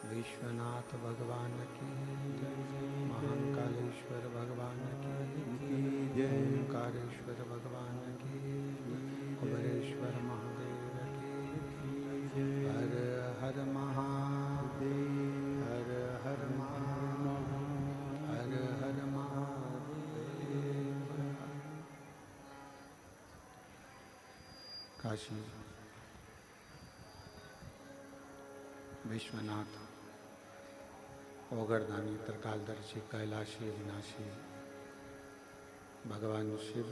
विश्वनाथ भगवान की महाकालेश्वर भगवान की ओंकारेश्वर भगवान की कुबेरेश्वर महादेव की हर हर महादेव हर हर महादेव हर हर महादेव। काशी विश्वनाथ ओगरदानी त्रिकालदर्शी कैलाशी अविनाशी भगवान शिव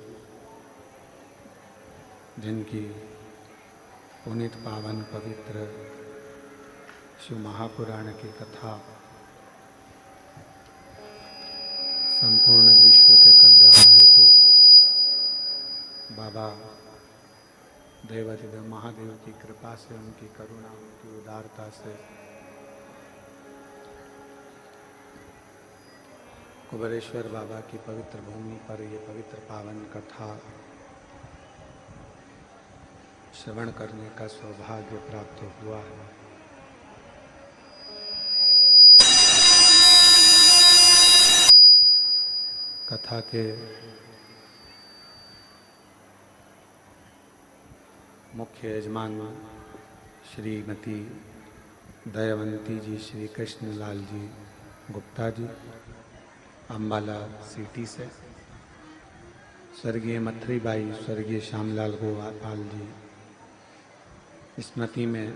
जिनकी पुनीत पावन पवित्र शिव महापुराण की कथा संपूर्ण विश्व के कल्याण हेतु बाबा देवाधिदेव महादेव की कृपा से, उनकी करुणा, उनकी उदारता से कुबेरेश्वर बाबा की पवित्र भूमि पर ये पवित्र पावन कथा श्रवण करने का सौभाग्य प्राप्त हुआ है। कथा के मुख्य यजमान श्रीमती दयावंती जी श्री कृष्णलाल जी गुप्ता जी अम्बाला सिटी से, स्वर्गीय मथरीबाई स्वर्गीय श्यामलाल गोपाल जी स्मृति में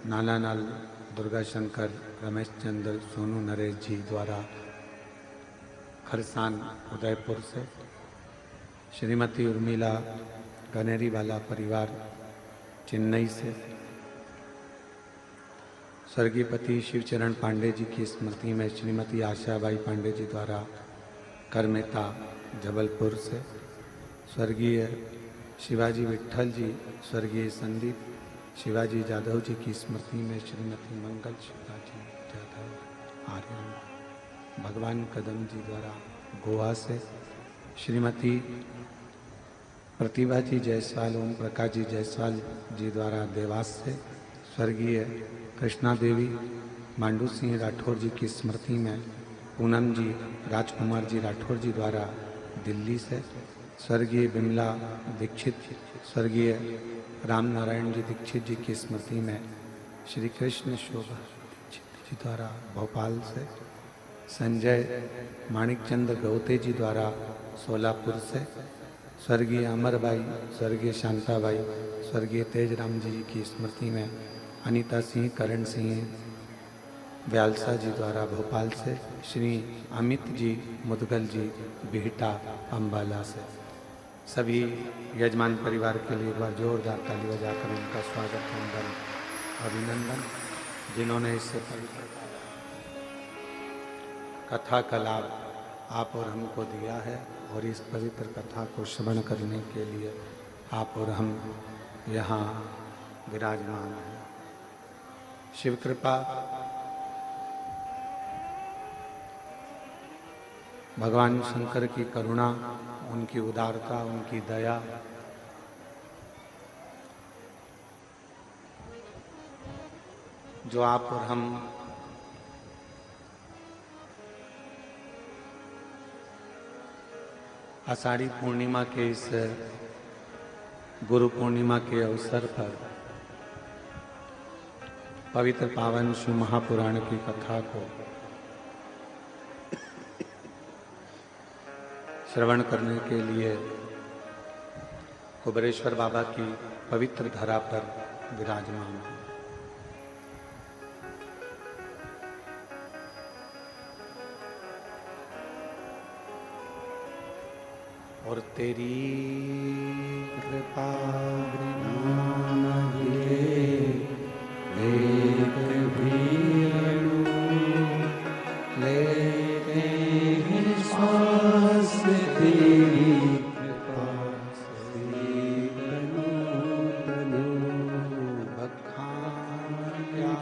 नानालाल दुर्गा शंकर रमेश चंद्र सोनू नरेश जी द्वारा खरसान उदयपुर से, श्रीमती उर्मिला गनेरीवाला परिवार चेन्नई से, स्वर्गीय पति शिवचरण पांडे जी की स्मृति में श्रीमती आशाबाई पांडे जी द्वारा करमेता जबलपुर से, स्वर्गीय शिवाजी विट्ठल जी स्वर्गीय संदीप शिवाजी जाधव जी की स्मृति में श्रीमती मंगल शिवाजी जाधव आर्यन भगवान कदम जी द्वारा गोवा से, श्रीमती प्रतिभा जी जायसवाल ओम प्रकाश जी जायसवाल जी द्वारा देवास से, स्वर्गीय कृष्णा देवी मांडू सिंह राठौर जी की स्मृति में पूनम जी राजकुमार जी राठौर जी द्वारा दिल्ली से, स्वर्गीय बिमला दीक्षित, स्वर्गीय राम नारायण जी दीक्षित जी की स्मृति में श्री कृष्ण शोभा दीक्षित जी द्वारा भोपाल से, संजय माणिकचंद्र गौते जी द्वारा सोलापुर से, स्वर्गीय अमरबाई, स्वर्गीय शांताबाई, स्वर्गीय तेजराम जी की स्मृति में अनीता सिंह, करण सिंह व्यालसा जी द्वारा भोपाल से, श्री अमित जी मुदगल जी बिहटा अम्बाला से। सभी यजमान परिवार के लिए एक बार जोरदार ताली बजाकर उनका स्वागत, वंदन, अभिनंदन, जिन्होंने इससे पवित्र कथा का लाभ आप और हमको दिया है और इस पवित्र कथा को श्रवण करने के लिए आप और हम यहाँ विराजमान हैं। शिव कृपा, भगवान शंकर की करुणा, उनकी उदारता, उनकी दया, जो आप और हम आषाढ़ी पूर्णिमा के इस गुरु पूर्णिमा के अवसर पर पवित्र पावन शिव महापुराण की कथा को श्रवण करने के लिए कुबेरेश्वर बाबा की पवित्र धरा पर विराजमान हैं। और तेरी कृपा बिना एक भी लेते हैं सांस, तेरी कृपा से तनु बखान क्या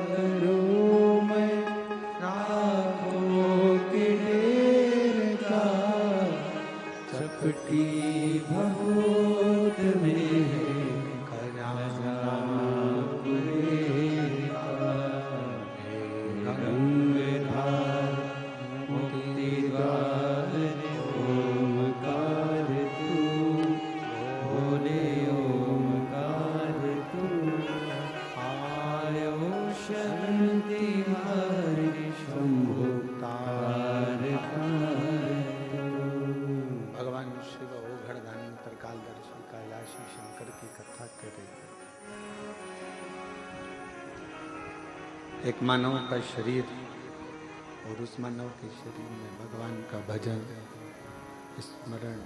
करूं मैं, राहों के ढेर का चपटी बहुत में खजाना गंगाधार मोती द्वार ओमकार तू, बोले ओमकार तू, आयो शांति हरि शंभु तार भगवान शिव ओघड़दानी तरकालदर्शी कैलाशी शंकर की कथा कर रही है। एक मानव का शरीर और उस मानव के शरीर में भगवान का भजन, स्मरण,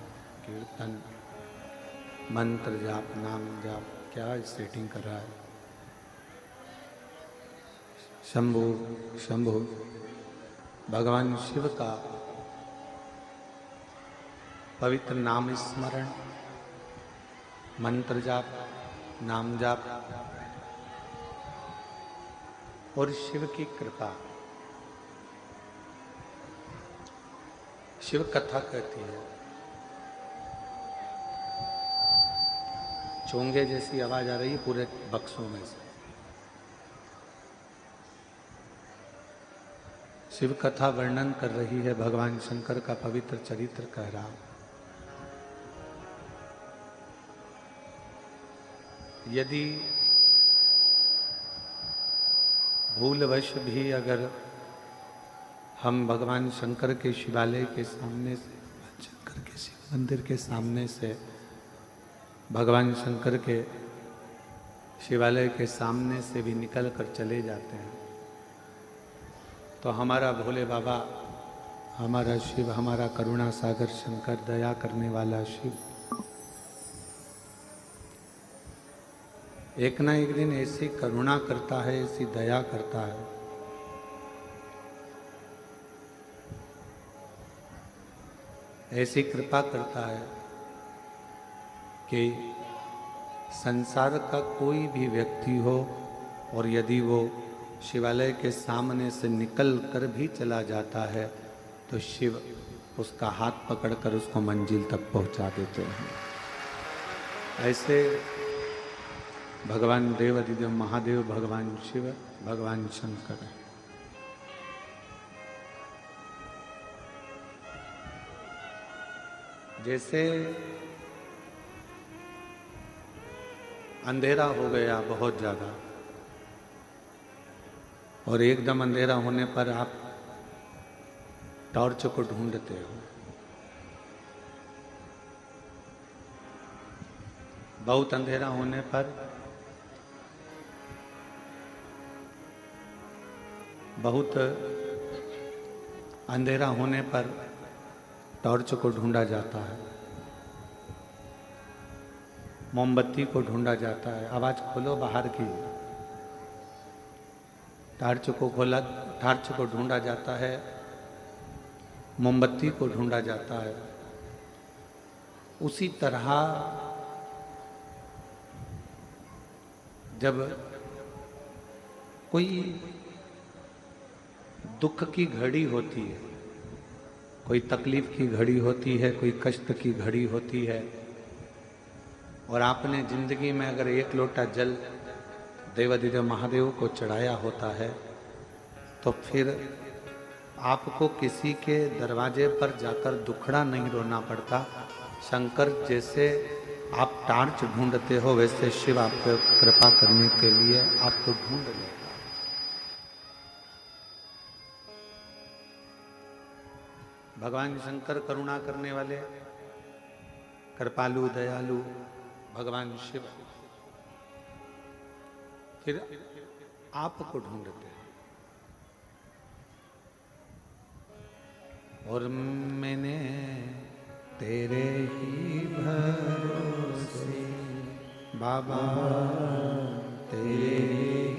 कीर्तन, मंत्र जाप, नाम जाप, क्या सेटिंग कर रहा है। शंभु शंभु भगवान शिव का पवित्र नाम स्मरण, मंत्र जाप, नाम जाप और शिव की कृपा। शिव कथा कहती है, चोंगे जैसी आवाज आ रही है पूरे बक्सों में से। शिव कथा वर्णन कर रही है, भगवान शंकर का पवित्र चरित्र कह रहा। यदि भूलवश भी अगर हम भगवान शंकर के शिवालय के सामने से, शंकर के शिव मंदिर के सामने से, भगवान शंकर के शिवालय के सामने से भी निकल कर चले जाते हैं, तो हमारा भोले बाबा, हमारा शिव, हमारा करुणा सागर शंकर, दया करने वाला शिव एक ना एक दिन ऐसी करुणा करता है, ऐसी दया करता है, ऐसी कृपा करता है कि संसार का कोई भी व्यक्ति हो और यदि वो शिवालय के सामने से निकल कर भी चला जाता है तो शिव उसका हाथ पकड़कर उसको मंजिल तक पहुंचा देते हैं। ऐसे भगवान देव अधिदेव महादेव, भगवान शिव, भगवान शंकर है। जैसे अंधेरा हो गया बहुत ज्यादा और एकदम अंधेरा होने पर आप टॉर्च को ढूंढते हो। बहुत अंधेरा होने पर टॉर्च को ढूंढा जाता है, मोमबत्ती को ढूंढा जाता है। आवाज खोलो बाहर की। टॉर्च को ढूंढा जाता है, मोमबत्ती को ढूंढा जाता है। उसी तरह जब कोई दुख की घड़ी होती है, कोई तकलीफ की घड़ी होती है, कोई कष्ट की घड़ी होती है, और आपने जिंदगी में अगर एक लोटा जल देवाधिदेव महादेव को चढ़ाया होता है तो फिर आपको किसी के दरवाजे पर जाकर दुखड़ा नहीं रोना पड़ता। शंकर जैसे आप टार्च ढूंढते हो वैसे शिव आपको कृपा करने के लिए आपको ढूंढ लेगा। भगवान शंकर करुणा करने वाले, कृपालु, दयालु भगवान शिव फिर आपको ढूंढते हैं। और मैंने तेरे ही भरोसे बाबा, तेरे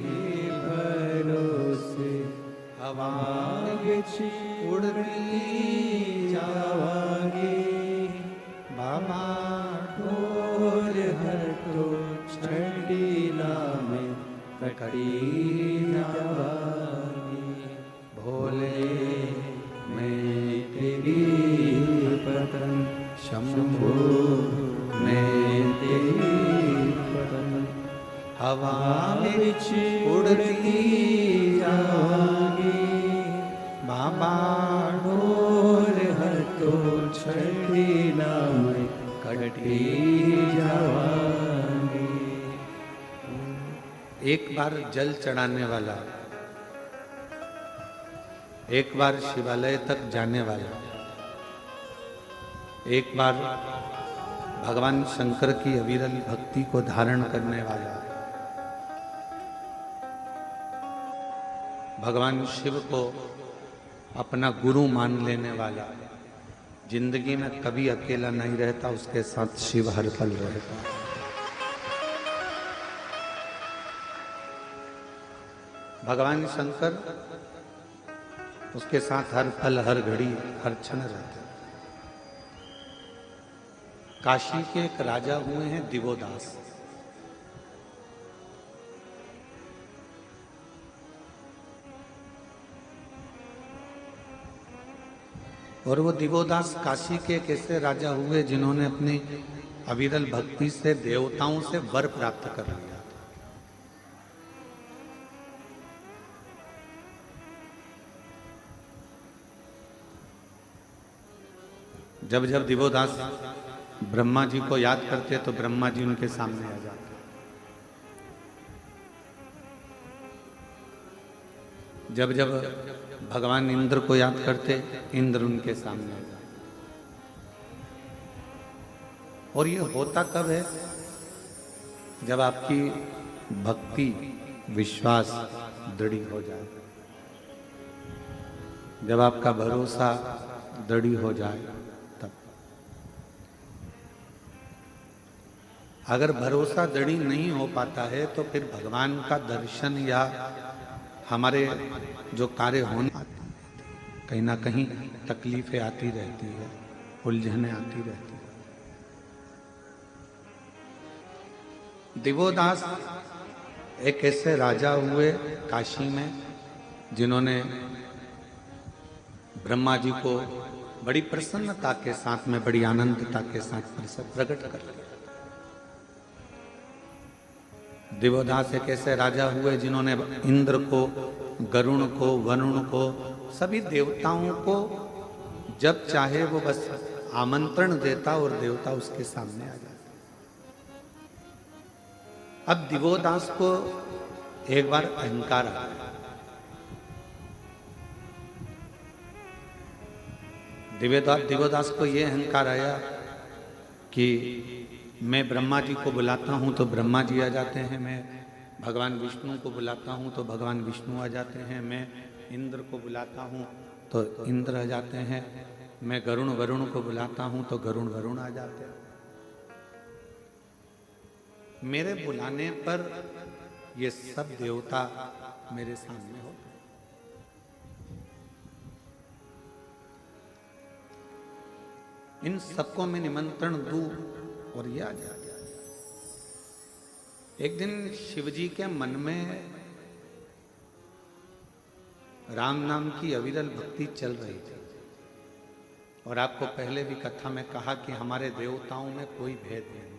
ही भरोसे हवा उड़ती जावांगी बाबा, ढोल हटो छड़ी नाम कटी जावांगी। भोले मैं तेरी पतंग, शंभो मैं तेरी पतंग, हवा में उड़ती जावांगी बाबा, ढोल हटो छड़ी नाम कटी जावांगी। एक बार जल चढ़ाने वाला, एक बार शिवालय तक जाने वाला, एक बार भगवान शंकर की अविरल भक्ति को धारण करने वाला, भगवान शिव को अपना गुरु मान लेने वाला जिंदगी में कभी अकेला नहीं रहता, उसके साथ शिव हर पल रहता। भगवान शंकर उसके साथ हर पल, हर घड़ी, हर क्षण रहते। काशी के एक राजा हुए हैं दिवोदास। और वो दिवोदास काशी के एक ऐसे राजा हुए जिन्होंने अपनी अविरल भक्ति से देवताओं से वर प्राप्त कर लिया। जब जब दिवोदास ब्रह्मा जी को याद करते तो ब्रह्मा जी उनके सामने आ जाते। जब जब भगवान इंद्र को याद करते, इंद्र उनके सामने आ जाते। और ये होता कब है? जब आपकी भक्ति, विश्वास दृढ़ हो जाए, जब आपका भरोसा दृढ़ हो जाए तब। अगर भरोसा दृढ़ नहीं हो पाता है तो फिर भगवान का दर्शन या हमारे जो कार्य होने कहीं ना कहीं तकलीफें आती रहती है, उलझने आती रहती है। दिवोदास एक ऐसे राजा हुए काशी में जिन्होंने ब्रह्मा जी को बड़ी प्रसन्नता के साथ में, बड़ी आनंदता के साथ प्रकट कर लिया। दिवोदास एक ऐसे राजा हुए जिन्होंने इंद्र को, गरुण को, वरुण को, सभी देवताओं को जब चाहे वो बस आमंत्रण देता और देवता उसके सामने आ जाता। अब दिवोदास को एक बार अहंकार आ गया। दिवोदास को यह अहंकार आया कि मैं ब्रह्मा जी को बुलाता हूं तो ब्रह्मा जी आ जाते हैं, मैं भगवान विष्णु को बुलाता हूं तो भगवान विष्णु आ जाते हैं, मैं इंद्र को बुलाता हूं तो इंद्र आ जाते हैं, मैं वरुण को बुलाता हूं तो वरुण आ जाते हैं। मेरे बुलाने पर ये सब देवता मेरे सामने होते। इन सबको मैं निमंत्रण दूं और ये आ जाए। एक दिन शिवजी के मन में राम नाम की अविरल भक्ति चल रही थी। और आपको पहले भी कथा में कहा कि हमारे देवताओं में कोई भेद नहीं।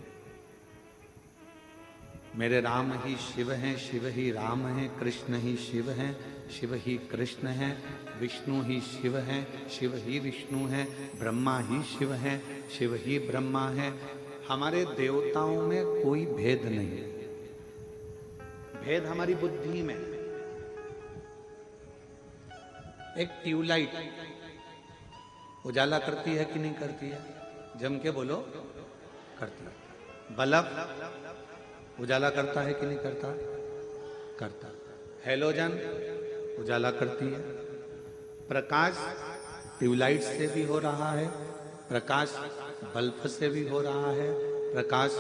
मेरे राम ही शिव हैं, शिव ही राम हैं, कृष्ण ही शिव हैं, शिव ही कृष्ण हैं, विष्णु ही शिव हैं, शिव ही विष्णु हैं, ब्रह्मा ही शिव हैं, शिव ही ब्रह्मा हैं। हमारे देवताओं में कोई भेद नहीं। भेद हमारी बुद्धि में। एक ट्यूबलाइट उजाला करती है कि नहीं करती है? जम के बोलो, करती है। बल्ब उजाला करता है कि नहीं करता? करता। हेलोजन उजाला करती है। प्रकाश ट्यूबलाइट से भी हो रहा है, प्रकाश बल्ब से भी हो रहा है, प्रकाश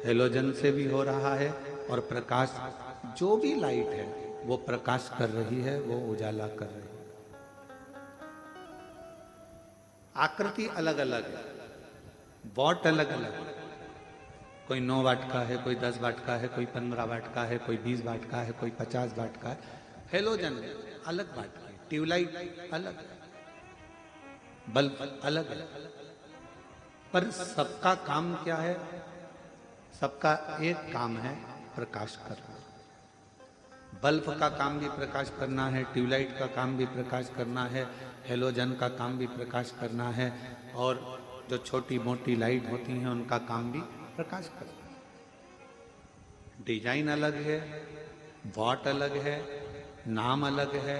हेलोजन से भी हो रहा है, और प्रकाश जो भी लाइट है वो प्रकाश कर रही है, वो उजाला कर रही है। आकृति अलग अलग है, वॉट अलग अलग है। कोई 9 वाट का है, कोई 10 वाट का है, कोई 15 वाट का है, कोई 20 वाट का है, कोई 50 वाट का है। हेलोजन अलग वाट की, ट्यूबलाइट अलग है, बल्ब अलग है, पर सबका काम क्या है? सबका एक काम है, प्रकाश करना। बल्ब का काम भी प्रकाश करना है, ट्यूबलाइट का काम भी प्रकाश करना है, हेलोजन का काम भी प्रकाश करना है, और जो छोटी मोटी लाइट होती हैं उनका काम भी प्रकाश करना है। डिजाइन अलग है, वॉट अलग है, नाम अलग है,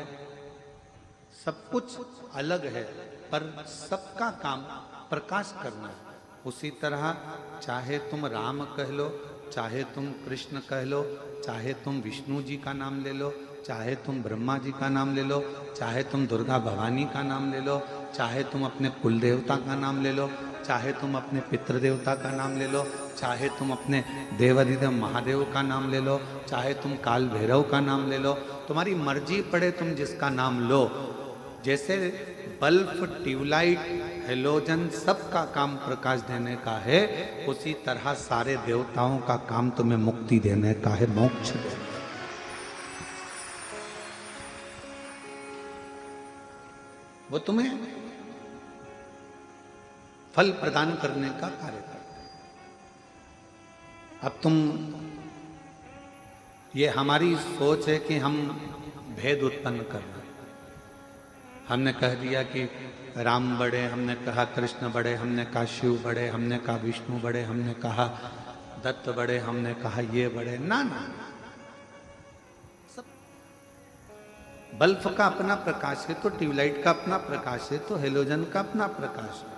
सब कुछ अलग है, पर सबका काम प्रकाश करना है। उसी तरह चाहे तुम राम कह लो, चाहे तुम कृष्ण कह लो, चाहे तुम विष्णु जी का नाम ले लो, चाहे तुम ब्रह्मा जी का नाम ले लो, चाहे तुम दुर्गा भवानी का नाम ले लो, चाहे तुम अपने कुल देवता का नाम ले लो, चाहे तुम अपने पितृ देवता का नाम ले लो, चाहे तुम अपने देवाधिदेव महादेव का नाम ले लो, चाहे तुम काल भैरव का नाम ले लो, तुम्हारी मर्जी पड़े तुम जिसका नाम लो। जैसे बल्ब, ट्यूबलाइट, हेलोजन सबका काम प्रकाश देने का है, उसी तरह सारे देवताओं का काम तुम्हें मुक्ति देने का है, मोक्ष देने का। वो तुम्हें फल प्रदान करने का कार्य करते हैं। अब तुम, ये हमारी सोच है कि हम भेद उत्पन्न कर रहे हैं। हमने कह दिया कि राम बड़े, हमने कहा कृष्ण बड़े, हमने कहा शिव बड़े, हमने कहा विष्णु बड़े, हमने कहा दत्त बड़े, हमने कहा ये बड़े। ना ना, सब बल्ब का अपना प्रकाश है तो ट्यूबलाइट का अपना प्रकाश है तो हेलोजन का अपना प्रकाश है।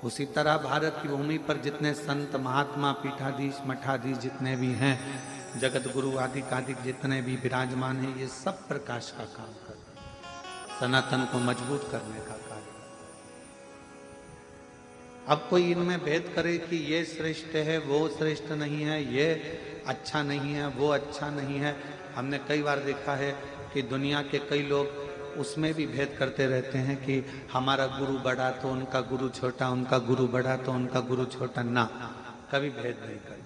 उसी तरह भारत की भूमि पर जितने संत महात्मा, पीठाधीश, मठाधीश जितने भी हैं, जगत गुरु आदि कादिक जितने भी विराजमान हैं, ये सब प्रकाश का काम करते हैं, सनातन को मजबूत करने का कार्य। अब कोई इनमें भेद करे कि ये श्रेष्ठ है, वो श्रेष्ठ नहीं है, ये अच्छा नहीं है, वो अच्छा नहीं है। हमने कई बार देखा है कि दुनिया के कई लोग उसमें भी भेद करते रहते हैं कि हमारा गुरु बड़ा तो उनका गुरु छोटा, उनका गुरु बड़ा तो उनका गुरु छोटा। ना, कभी भेद नहीं करते।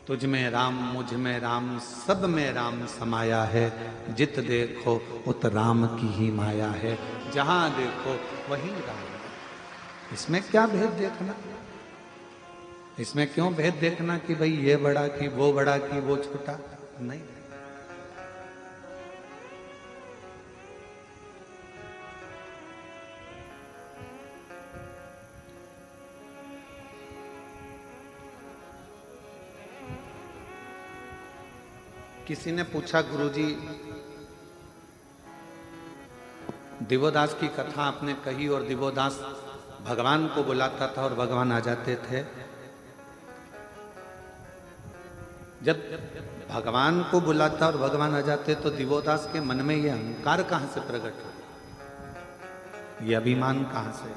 तुझ में राम, मुझ में राम, सब में राम समाया है, जित देखो उत राम की ही माया है, जहां देखो वहीं राम। इसमें क्या भेद देखना? इसमें क्यों भेद देखना कि भाई ये बड़ा कि वो बड़ा कि वो छोटा? नहीं। किसी ने पूछा, गुरुजी दिवोदास की कथा आपने कही और दिवोदास भगवान को बुलाता था और भगवान आ जाते थे। जब भगवान को बुलाता और भगवान आ जाते तो दिवोदास के मन में ये अहंकार कहां से प्रकट हो, ये अभिमान कहां से?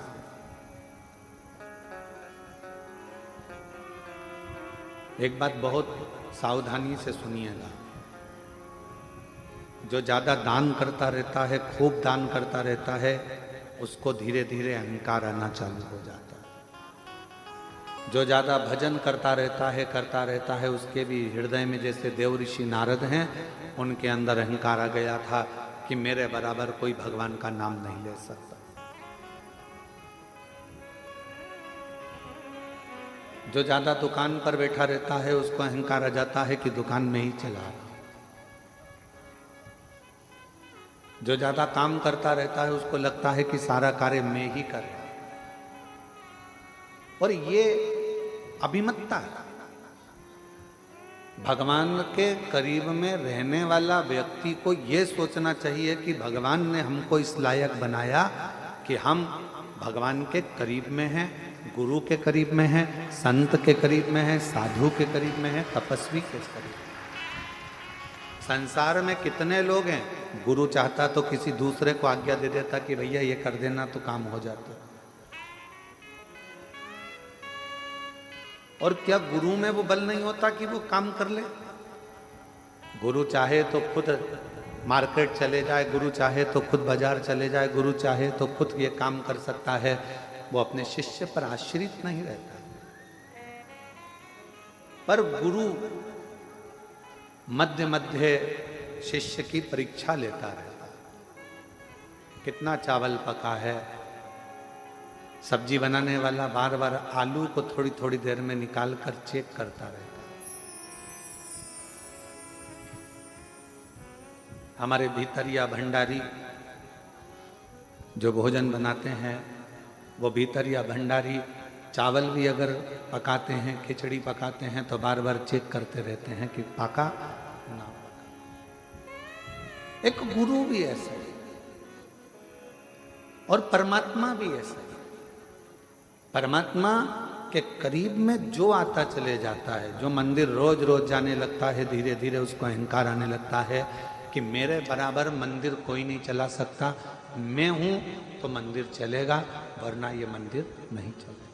एक बात बहुत सावधानी से सुनिएगा, जो ज्यादा दान करता रहता है, खूब दान करता रहता है, उसको धीरे धीरे अहंकार आना चालू हो जाता है। जो ज्यादा भजन करता रहता है, उसके भी हृदय में, जैसे देव ऋषि नारद हैं, उनके अंदर अहंकार आ गया था कि मेरे बराबर कोई भगवान का नाम नहीं ले सकता। जो ज्यादा दुकान पर बैठा रहता है, उसको अहंकार आ जाता है कि दुकान में ही चला रहा। जो ज्यादा काम करता रहता है, उसको लगता है कि सारा कार्य मैं ही कर रहा हूं। और ये अभिमतता है। भगवान के करीब में रहने वाला व्यक्ति को यह सोचना चाहिए कि भगवान ने हमको इस लायक बनाया कि हम भगवान के करीब में हैं, गुरु के करीब में हैं, संत के करीब में हैं, साधु के करीब में हैं, तपस्वी के करीब। संसार में कितने लोग हैं, गुरु चाहता तो किसी दूसरे को आज्ञा दे देता कि भैया ये कर देना, तो काम हो जाता। और क्या गुरु में वो बल नहीं होता कि वो काम कर ले? गुरु चाहे तो खुद मार्केट चले जाए, गुरु चाहे तो खुद बाजार चले जाए, गुरु चाहे तो खुद ये काम कर सकता है। वो अपने शिष्य पर आश्रित नहीं रहता। पर गुरु मध्य मध्य शिष्य की परीक्षा लेता रहता है। कितना चावल पका है, सब्जी बनाने वाला बार बार आलू को थोड़ी थोड़ी देर में निकाल कर चेक करता रहता है। हमारे भीतरिया भंडारी जो भोजन बनाते हैं, वो भीतरिया भंडारी चावल भी अगर पकाते हैं, खिचड़ी पकाते हैं, तो बार बार चेक करते रहते हैं कि पका ना पका। एक गुरु भी ऐसा है और परमात्मा भी ऐसा है। परमात्मा के करीब में जो आता चले जाता है, जो मंदिर रोज रोज जाने लगता है, धीरे धीरे उसको अहंकार आने लगता है कि मेरे बराबर मंदिर कोई नहीं चला सकता, मैं हूं तो मंदिर चलेगा, वरना ये मंदिर नहीं चलेगा।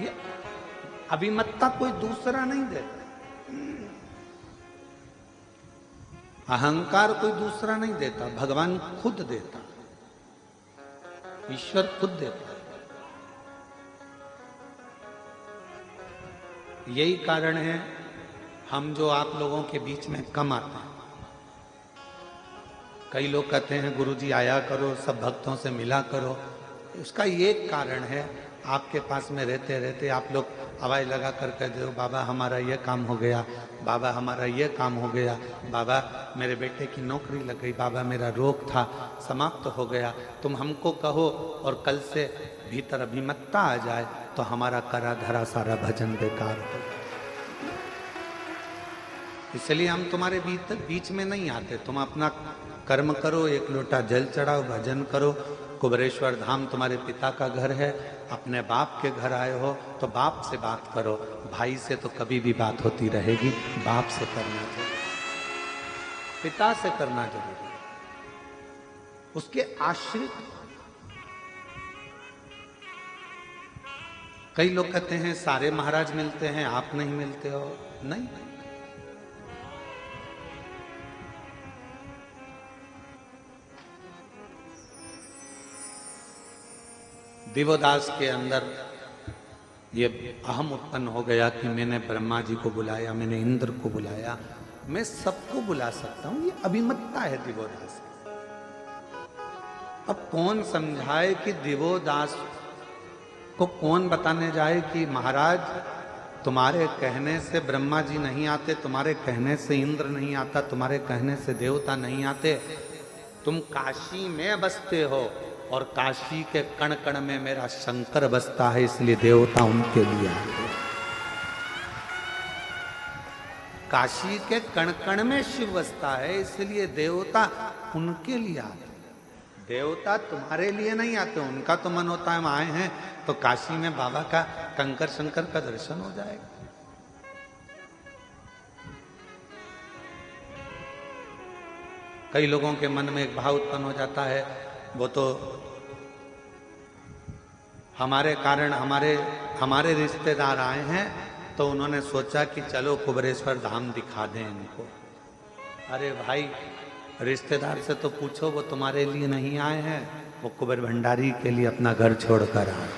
ये अभिमतता कोई दूसरा नहीं देता, अहंकार कोई दूसरा नहीं देता, भगवान खुद देता, ईश्वर खुद देता। यही कारण है हम जो आप लोगों के बीच में कम आते हैं। कई लोग कहते हैं गुरुजी आया करो, सब भक्तों से मिला करो। उसका ये कारण है, आपके पास में रहते रहते आप लोग आवाज़ लगा कर कहते हो, बाबा हमारा ये काम हो गया, बाबा हमारा ये काम हो गया, बाबा मेरे बेटे की नौकरी लग गई, बाबा मेरा रोग था समाप्त हो गया। तुम हमको कहो और कल से भीतर अभिमतता आ जाए तो हमारा करा धरा सारा भजन बेकार हो। इसलिए हम तुम्हारे बीच में नहीं आते। तुम अपना कर्म करो, एक लोटा जल चढ़ाओ, भजन करो। कुबरेश्वर धाम तुम्हारे पिता का घर है, अपने बाप के घर आए हो तो बाप से बात करो। भाई से तो कभी भी बात होती रहेगी, बाप से करना जरूरी, पिता से करना जरूरी, उसके आश्रित। कई लोग कहते हैं सारे महाराज मिलते हैं, आप नहीं मिलते हो। नहीं, दिवोदास के अंदर ये अहम उत्पन्न हो गया कि मैंने ब्रह्मा जी को बुलाया, मैंने इंद्र को बुलाया, मैं सबको बुला सकता हूं। ये अभिमतता है दिवोदास। अब कौन समझाए कि दिवोदास को कौन बताने जाए कि महाराज तुम्हारे कहने से ब्रह्मा जी नहीं आते, तुम्हारे कहने से इंद्र नहीं आता, तुम्हारे कहने से देवता नहीं आते। तुम काशी में बसते हो और काशी के कण कण में मेरा शंकर बसता है, इसलिए देवता उनके लिए आते। काशी के कण कण में शिव बसता है, इसलिए देवता उनके लिए आते। देवता तुम्हारे लिए नहीं आते, उनका तो मन होता है हम आए हैं तो काशी में बाबा का कंकर शंकर का दर्शन हो जाएगा। कई लोगों के मन में एक भाव उत्पन्न हो जाता है, वो तो हमारे कारण हमारे रिश्तेदार आए हैं तो उन्होंने सोचा कि चलो कुबेरेश्वर धाम दिखा दें इनको। अरे भाई, रिश्तेदार से तो पूछो, वो तुम्हारे लिए नहीं आए हैं, वो कुबेर भंडारी के लिए अपना घर छोड़कर आए।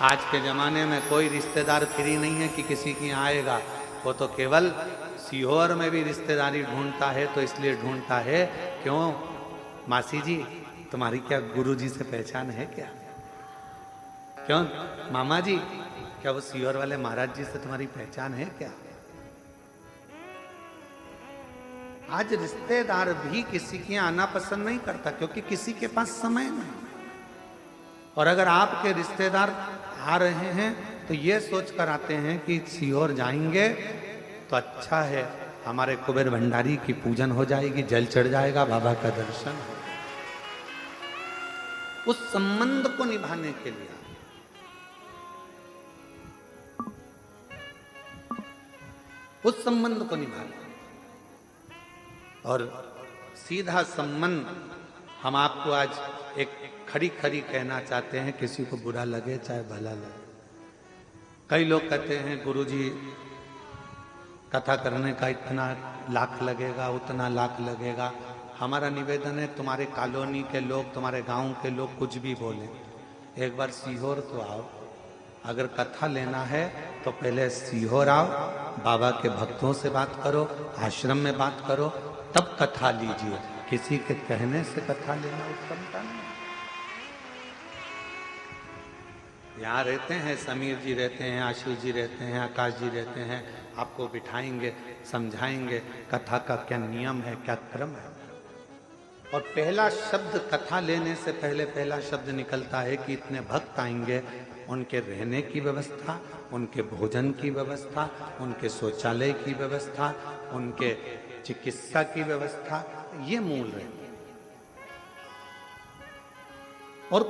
आज के जमाने में कोई रिश्तेदार फ्री नहीं है कि किसी की आएगा, वो तो केवल सीहोर में भी रिश्तेदारी ढूंढता है, तो इसलिए ढूंढता है क्यों, मासी जी तुम्हारी क्या गुरु जी से पहचान है क्या? क्यों मामा जी, क्या वो सीहोर वाले महाराज जी से तुम्हारी पहचान है क्या? आज रिश्तेदार भी किसी के आना पसंद नहीं करता, क्योंकि किसी के पास समय नहीं। और अगर आपके रिश्तेदार आ रहे हैं तो ये सोच कर आते हैं कि सीहोर जाएंगे तो अच्छा है, हमारे कुबेर भंडारी की पूजन हो जाएगी, जल चढ़ जाएगा, बाबा का दर्शन हो। उस संबंध को निभाने के लिए, उस संबंध को निभाना। और सीधा संबंध हम आपको आज एक खड़ी खड़ी कहना चाहते हैं, किसी को बुरा लगे चाहे भला लगे। कई लोग कहते हैं गुरुजी कथा करने का इतना लाख लगेगा, उतना लाख लगेगा। हमारा निवेदन है, तुम्हारे कॉलोनी के लोग, तुम्हारे गांव के लोग कुछ भी बोले, एक बार सीहोर तो आओ। अगर कथा लेना है तो पहले सीहोर आओ, बाबा के भक्तों से बात करो, आश्रम में बात करो, तब कथा लीजिए। किसी के कहने से कथा लेना उत्तमता नहीं। यहाँ रहते हैं, समीर जी रहते हैं, आशीष जी रहते हैं, आकाश जी रहते हैं, आपको बिठाएंगे, समझाएंगे कथा का क्या नियम है, क्या क्रम है। और पहला शब्द कथा लेने से पहले पहला शब्द निकलता है कि इतने भक्त आएंगे, उनके रहने की व्यवस्था, उनके भोजन की व्यवस्था, उनके शौचालय की व्यवस्था, उनके चिकित्सा की व्यवस्था, ये मूल है। और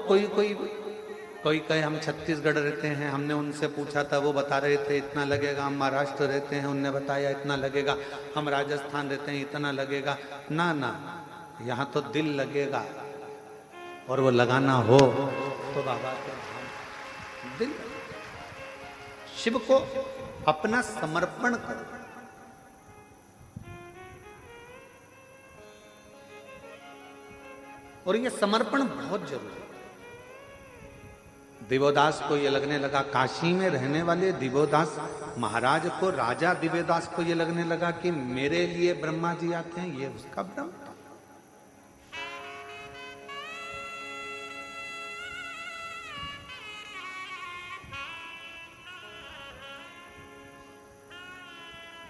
कोई कहे हम छत्तीसगढ़ रहते हैं, हमने उनसे पूछा था, वो बता रहे थे इतना लगेगा। हम महाराष्ट्र रहते हैं, उनने बताया इतना लगेगा। हम राजस्थान रहते हैं, इतना लगेगा। ना ना, यहाँ तो दिल लगेगा, और वो लगाना हो तो बाबा के दिल, शिव को अपना समर्पण करो। और ये समर्पण बहुत जरूरी है। दिवोदास को ये लगने लगा, काशी में रहने वाले दिवोदास महाराज को, राजा दिवोदास को ये लगने लगा कि मेरे लिए ब्रह्मा जी आते हैं, ये उसका भ्रम था।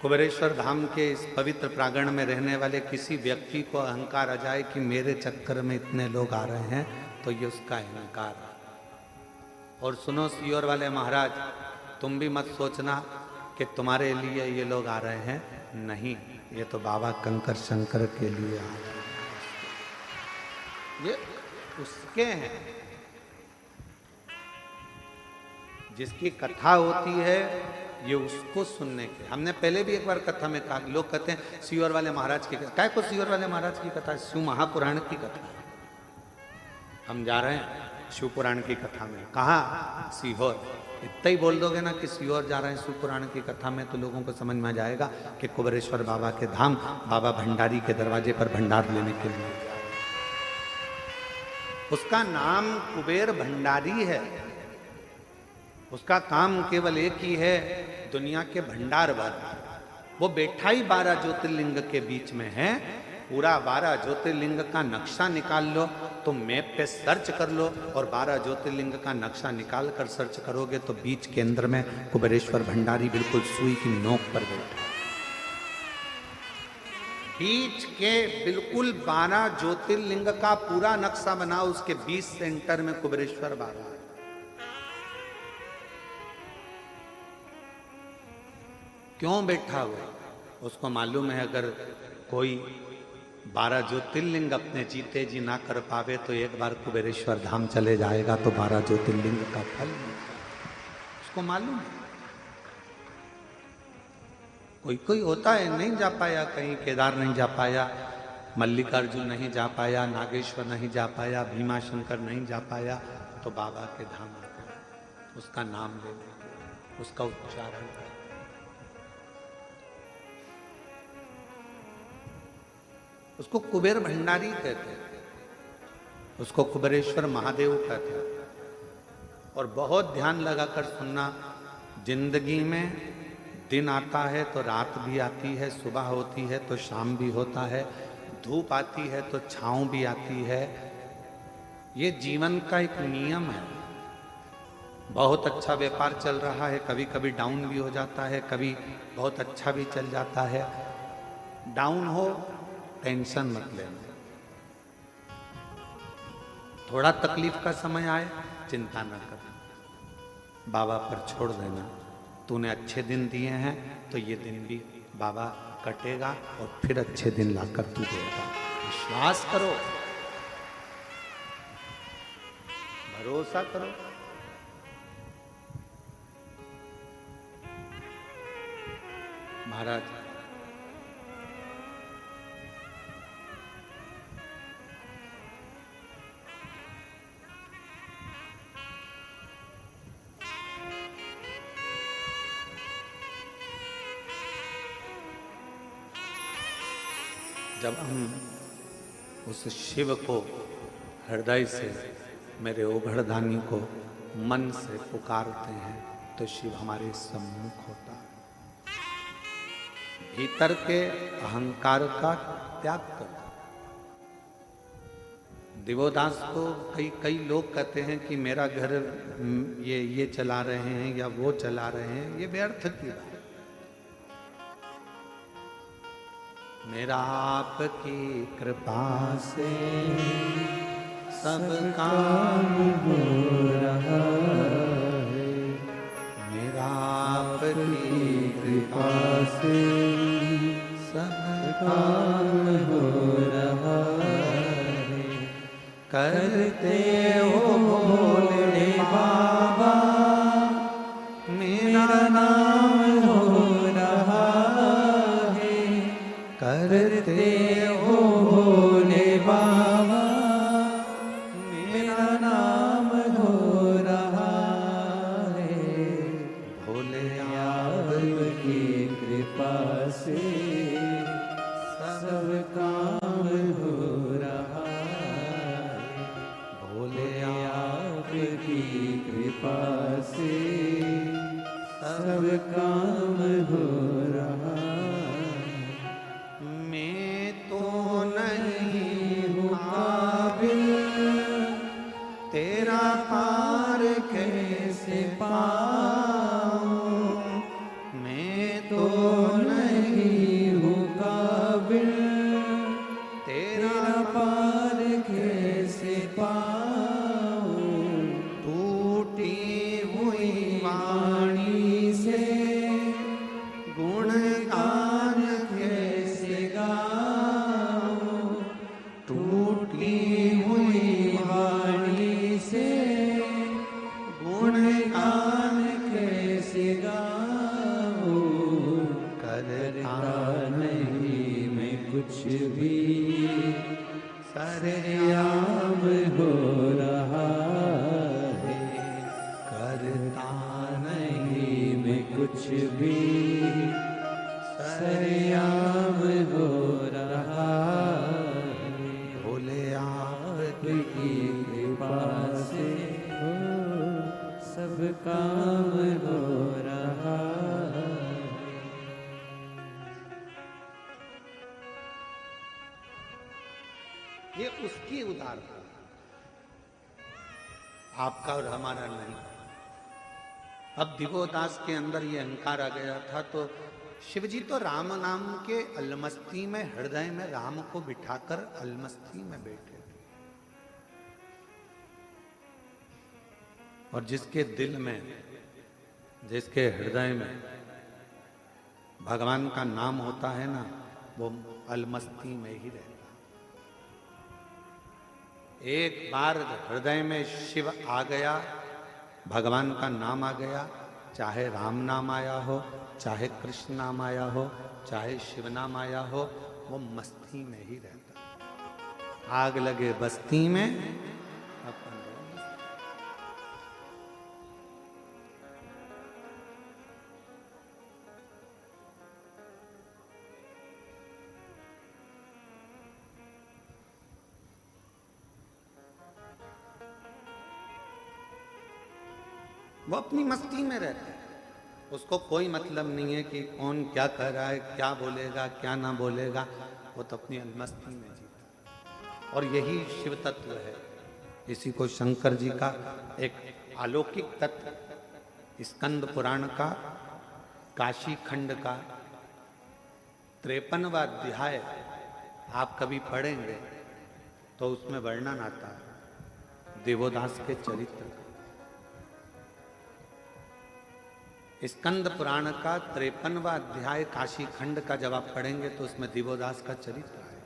कुबेरेश्वर धाम के इस पवित्र प्रांगण में रहने वाले किसी व्यक्ति को अहंकार आ जाए कि मेरे चक्कर में इतने लोग आ रहे हैं, तो ये उसका अहंकार है। और सुनो सीहोर वाले महाराज, तुम भी मत सोचना कि तुम्हारे लिए ये लोग आ रहे हैं, नहीं, ये तो बाबा कंकर शंकर के लिए आ रहे हैं, ये उसके हैं। जिसकी कथा होती है ये उसको सुनने के। हमने पहले भी एक बार कथा में कहा, लोग कहते हैं सीहोर वाले महाराज की कथा, क्या को सीहोर वाले महाराज की कथा, शिव महापुराण की कथा। हम जा रहे हैं शिव पुराण की कथा में, कहाँ, सीहोर। इतना ही बोल दोगे ना कि सीहोर जा रहे हैं शिव पुराण की कथा में, तो लोगों को समझ में आ जाएगा कि कुबेरेश्वर बाबा के धाम, बाबा भंडारी के दरवाजे पर भंडार लेने के लिए। उसका नाम कुबेर भंडारी है। उसका काम केवल एक ही है, दुनिया के भंडार भरना। वो बैठा ही 12 ज्योतिर्लिंग के बीच में है। पूरा 12 ज्योतिर्लिंग का नक्शा निकाल लो, तो मैप पे सर्च कर लो, और 12 ज्योतिर्लिंग का नक्शा निकाल कर सर्च करोगे तो बीच केंद्र में कुबेरेश्वर भंडारी बिल्कुल सुई की नोक पर बैठा। बीच के बिल्कुल 12 ज्योतिर्लिंग का पूरा नक्शा बना, उसके 20 सेंटर में कुबेरेश्वर बाबा। क्यों बैठा हुआ? उसको मालूम है अगर कोई 12 ज्योतिर्लिंग अपने जीते जी ना कर पावे तो एक बार कुबेरेश्वर धाम चले जाएगा तो 12 ज्योतिर्लिंग का फल मिलेगा। उसको मालूम है। कोई कोई होता है नहीं जा पाया, कहीं केदार नहीं जा पाया, मल्लिकार्जुन नहीं जा पाया, नागेश्वर नहीं जा पाया, भीमा शंकर नहीं जा पाया, तो बाबा के धाम आते हैं, उसका नाम लेते, उसका उच्चारण करते। उसको कुबेर भंडारी कहते हैं, उसको कुबेरेश्वर महादेव कहते हैं। और बहुत ध्यान लगाकर सुनना, जिंदगी में दिन आता है तो रात भी आती है, सुबह होती है तो शाम भी होता है, धूप आती है तो छांव भी आती है। ये जीवन का एक नियम है। बहुत अच्छा व्यापार चल रहा है, कभी कभी डाउन भी हो जाता है, कभी बहुत अच्छा भी चल जाता है। डाउन हो टेंशन मत लेना, थोड़ा तकलीफ का समय आए चिंता न करना, बाबा पर छोड़ देना। तूने अच्छे दिन दिए हैं तो ये दिन भी बाबा कटेगा और फिर अच्छे दिन लाकर तू देगा। विश्वास करो, भरोसा करो। महाराज जब हम उस शिव को हृदय से, मेरे ओघड़दानी को मन से पुकारते हैं तो शिव हमारे सम्मुख होता है। भीतर के अहंकार का त्याग करो। दिवोदास को कई लोग कहते हैं कि मेरा घर ये चला रहे हैं या वो चला रहे हैं, ये व्यर्थ की बात। मेरा आपकी कृपा से सब काम हो रहा है, मेरा आपकी कृपा से सब काम हो रहा है। करते हो भोले बाबा मेरा नाम हो रहा है, करते हो भोले बाबा मेरा नाम हो रहा है। भोले आपकी कृपा से सब काम हो रहा है, भोले आपकी कृपा से सब काम हो रहा है। मैं तो नहीं हूँ काबिल, तेरा पार कैसे पाऊं। मैं तो नहीं हूँ काबिल, तेरा पार कैसे पाऊं। टूटी हुई वाणी से गुणगान कैसे गाऊं। टूटी हुई वाणी से गुणगान कैसे गाऊं। करता नहीं मैं कुछ भी, सरेआम हो रहा है। करता नहीं मैं कुछ भी, सरेआम हो रहा है। भोले आपकी कृपा से सब काम हो रहा है। ये उसकी उदारता, आपका और हमारा नहीं। अब दिवोदास के अंदर ये अहंकार आ गया था तो शिवजी तो राम नाम के अलमस्ती में, हृदय में राम को बिठाकर अलमस्ती में बैठे थे। और जिसके दिल में, जिसके हृदय में भगवान का नाम होता है ना, वो अलमस्ती में ही रहता। एक बार हृदय में शिव आ गया, भगवान का नाम आ गया, चाहे राम नाम आया हो, चाहे कृष्ण नाम आया हो, चाहे शिव नाम आया हो, वो मस्ती में ही रहता। आग लगे बस्ती में, अपन वो अपनी मस्ती में रहता है। उसको कोई मतलब नहीं है कि कौन क्या कह रहा है, क्या बोलेगा, क्या ना बोलेगा। वो तो अपनी मस्ती में जीता। और यही शिव तत्व है। इसी को शंकर जी का एक अलौकिक तत्व स्कंद पुराण का काशी खंड का 53वां अध्याय आप कभी पढ़ेंगे तो उसमें वर्णन आता है देवोदास के चरित्र का। स्कंद पुराण का 53वां अध्याय काशी खंड का जब आप पढ़ेंगे तो उसमें दिवोदास का चरित्र है।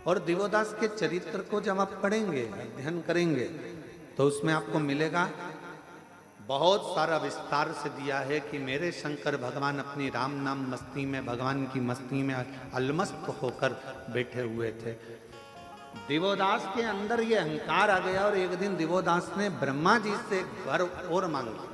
और दिवोदास के चरित्र को जब आप पढ़ेंगे, अध्ययन करेंगे, तो उसमें आपको मिलेगा बहुत सारा विस्तार से दिया है कि मेरे शंकर भगवान अपनी राम नाम मस्ती में, भगवान की मस्ती में अलमस्त होकर बैठे हुए थे। दिवोदास के अंदर ये अहंकार आ गया और एक दिन दिवोदास ने ब्रह्मा जी से वर और मांगा।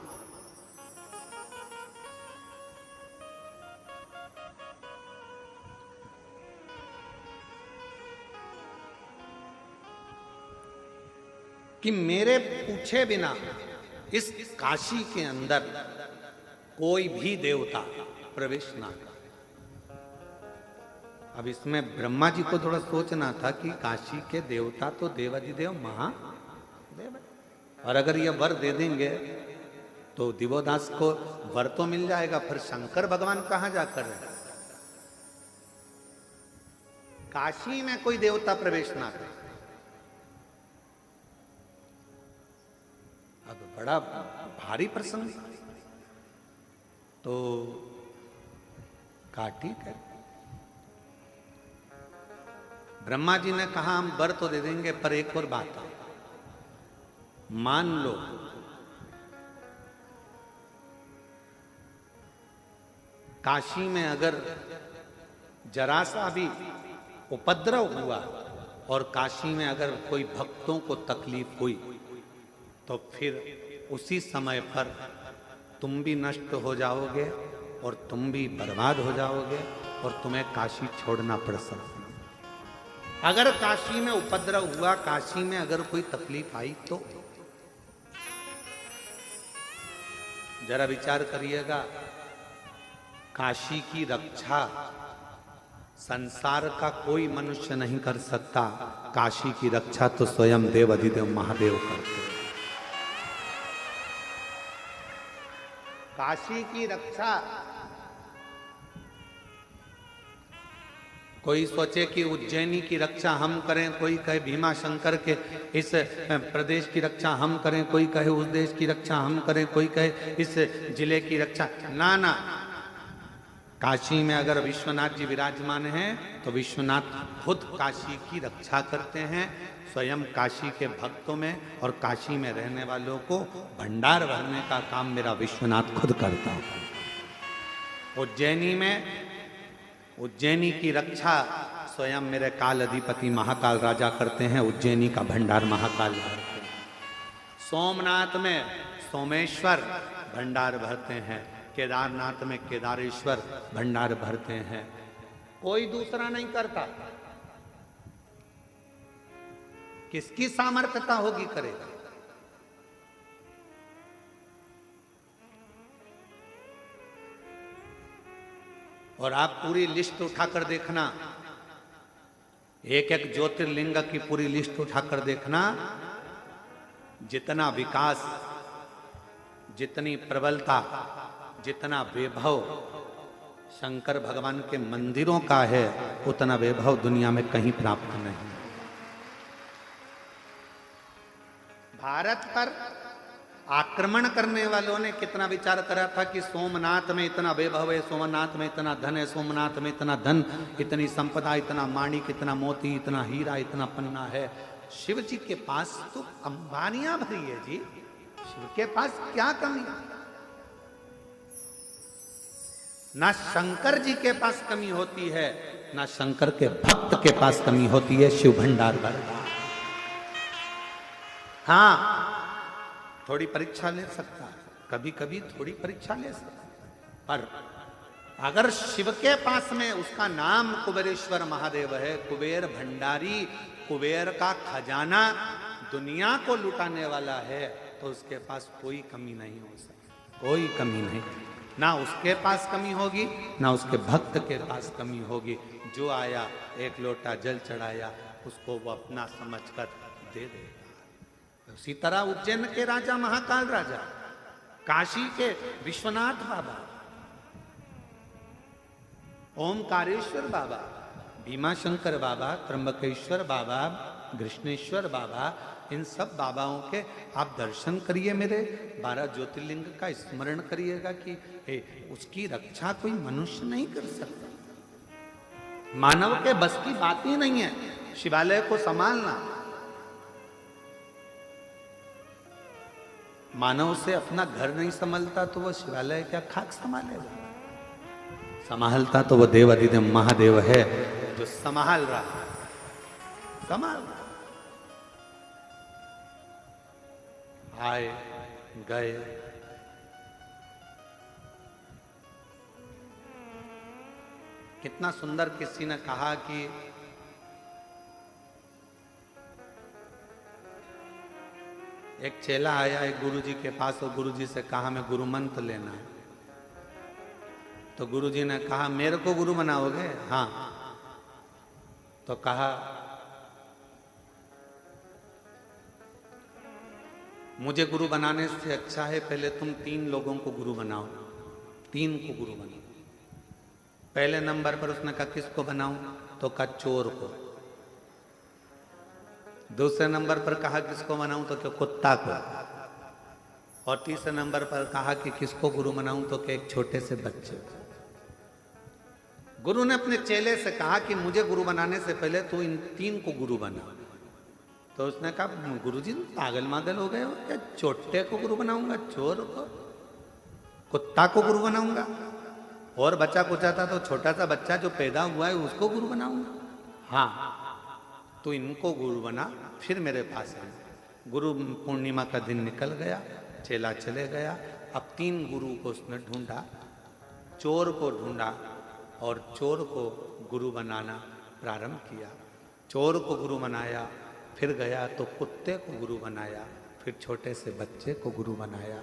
कि मेरे पूछे बिना इस काशी के अंदर कोई भी देवता प्रवेश ना करे। अब इसमें ब्रह्मा जी को थोड़ा सोचना था कि काशी के देवता तो देवाधिदेव महादेव है, और अगर ये वर दे देंगे तो दिवोदास को वर तो मिल जाएगा, फिर शंकर भगवान कहां जाकर रहे। काशी में कोई देवता प्रवेश ना करे। अब बड़ा भारी प्रसंग, तो कहा ठीक है। ब्रह्मा जी ने कहा हम वर तो दे देंगे, पर एक और बात है, मान लो काशी में अगर जरा सा भी उपद्रव हुआ और काशी में अगर कोई भक्तों को तकलीफ हुई तो फिर उसी समय पर तुम भी नष्ट हो जाओगे और तुम भी बर्बाद हो जाओगे और तुम्हें काशी छोड़ना पड़ सकता। अगर काशी में उपद्रव हुआ, काशी में अगर कोई तकलीफ आई तो जरा विचार करिएगा, काशी की रक्षा संसार का कोई मनुष्य नहीं कर सकता, काशी की रक्षा तो स्वयं देव अधिदेव महादेव करते हैं। काशी की रक्षा कोई सोचे कि उज्जैनी की रक्षा हम करें, कोई कहे भीमा शंकर के इस प्रदेश की रक्षा हम करें, कोई कहे उस देश की रक्षा हम करें, कोई कहे इस जिले की रक्षा। ना ना, काशी में अगर विश्वनाथ जी विराजमान हैं तो विश्वनाथ खुद काशी की रक्षा करते हैं। स्वयं काशी के भक्तों में और काशी में रहने वालों को भंडार भरने का काम मेरा विश्वनाथ खुद करता है। उज्जैनी की रक्षा स्वयं मेरे काल अधिपति महाकाल राजा करते हैं, उज्जैनी का भंडार महाकाल भरते हैं। सोमनाथ में सोमेश्वर भंडार भरते हैं, केदारनाथ में केदारेश्वर भंडार भरते हैं। कोई दूसरा नहीं करता। किसकी सामर्थ्यता होगी करेगा। और आप पूरी लिस्ट उठाकर देखना, एक एक ज्योतिर्लिंग की पूरी लिस्ट उठाकर देखना, जितना विकास, जितनी प्रबलता, जितना वैभव शंकर भगवान के मंदिरों का है, उतना वैभव दुनिया में कहीं प्राप्त नहीं। भारत पर आक्रमण करने वालों ने कितना विचार करा था कि सोमनाथ में इतना वैभव है, सोमनाथ में इतना धन है, सोमनाथ में इतना धन, इतनी संपदा, इतना माणिक, इतना मोती, इतना हीरा, इतना पन्ना है। शिव जी के पास तो अंबानियां भरी है जी, शिव के पास क्या कमी? ना शंकर जी के पास कमी होती है, ना शंकर के भक्त के पास कमी होती है। शिव भंडार भरता। हाँ, थोड़ी परीक्षा ले सकता है, कभी कभी थोड़ी परीक्षा ले सकता है, पर अगर शिव के पास में उसका नाम कुबेरेश्वर महादेव है, कुबेर भंडारी, कुबेर का खजाना दुनिया को लुटाने वाला है, तो उसके पास कोई कमी नहीं हो सकती, कोई कमी नहीं। ना उसके पास कमी होगी, ना उसके भक्त के पास कमी होगी। जो आया एक लोटा जल चढ़ाया, उसको वो अपना समझकर दे देगा। उसी तरह उज्जैन के राजा महाकाल राजा, काशी के विश्वनाथ बाबा, ओमकारेश्वर बाबा, भीमाशंकर बाबा, त्र्यंबकेश्वर बाबा, कृष्णेश्वर बाबा, इन सब बाबाओं के आप दर्शन करिए, मेरे 12 ज्योतिर्लिंग का स्मरण करिएगा कि उसकी रक्षा कोई मनुष्य नहीं कर सकता। मानव के बस की बात ही नहीं है शिवालय को संभालना। मानव से अपना घर नहीं संभलता तो वो शिवालय क्या खाक संभालेगा? संभालता तो वो देवाधिदेव महादेव है जो संभाल रहा है, संभाल रहा। आए गए, कितना सुंदर किसी ने कहा कि एक चेला आया एक गुरुजी के पास और गुरुजी से कहा मैं गुरु मंत्र लेना है। तो गुरुजी ने कहा मेरे को गुरु बनाओगे? हाँ। तो कहा मुझे गुरु बनाने से अच्छा है पहले तुम 3 लोगों को गुरु बनाओ, 3 को गुरु बनाओ। पहले नंबर पर उसने कहा किसको बनाऊं? तो कहा चोर को। दूसरे नंबर पर कहा किसको बनाऊं? तो क्या कुत्ता को। और तीसरे नंबर पर कहा कि किसको गुरु बनाऊं? तो क्या एक छोटे से बच्चे को। गुरु ने अपने चेले से कहा कि मुझे गुरु बनाने से पहले तू इन 3 को गुरु बना। तो उसने कहा गुरुजी पागल मागल हो गए हो क्या? छोटे को गुरु बनाऊंगा? चोर को? कुत्ता को गुरु बनाऊंगा? और बच्चा कुचा था तो छोटा सा बच्चा जो पैदा हुआ है उसको गुरु बनाऊंगा? हाँ, तो इनको गुरु बना फिर मेरे पास है। गुरु पूर्णिमा का दिन निकल गया, चेला चले गया। अब 3 गुरु को उसने ढूंढा, चोर को ढूंढा और चोर को गुरु बनाना प्रारंभ किया। चोर को गुरु बनाया, फिर गया तो कुत्ते को गुरु बनाया, फिर छोटे से बच्चे को गुरु बनाया।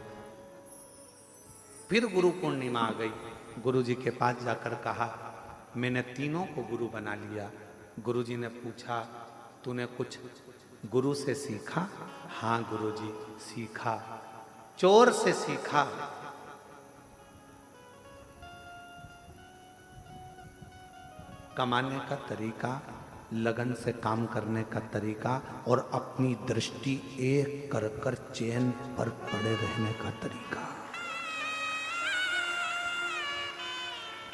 फिर गुरु पूर्णिमा आ गई। गुरुजी के पास जाकर कहा मैंने 3 को गुरु बना लिया। गुरुजी ने पूछा तूने कुछ गुरु से सीखा? हाँ गुरुजी सीखा। चोर से सीखा। कमाने का तरीका, लगन से काम करने का तरीका और अपनी दृष्टि एक कर कर चैन पर पड़े रहने का तरीका।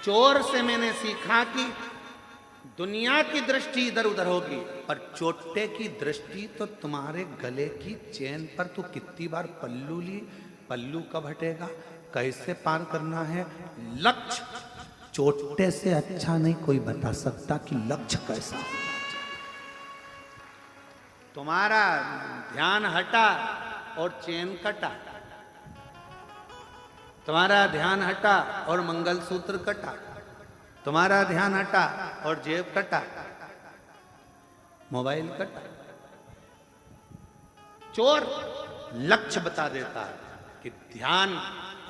चोर से मैंने सीखा कि दुनिया की दृष्टि इधर उधर होगी, पर चोटे की दृष्टि तो तुम्हारे गले की चैन पर। तो कितनी बार पल्लू ली, पल्लू कब हटेगा, कैसे पार करना है, लक्ष्य चोटे से अच्छा नहीं कोई बता सकता कि लक्ष्य कैसा होना चाहिए। तुम्हारा ध्यान हटा और चैन कटा, तुम्हारा ध्यान हटा और मंगलसूत्र कटा, तुम्हारा ध्यान हटा और जेब कटा, मोबाइल कटा। चोर लक्ष्य बता देता है कि ध्यान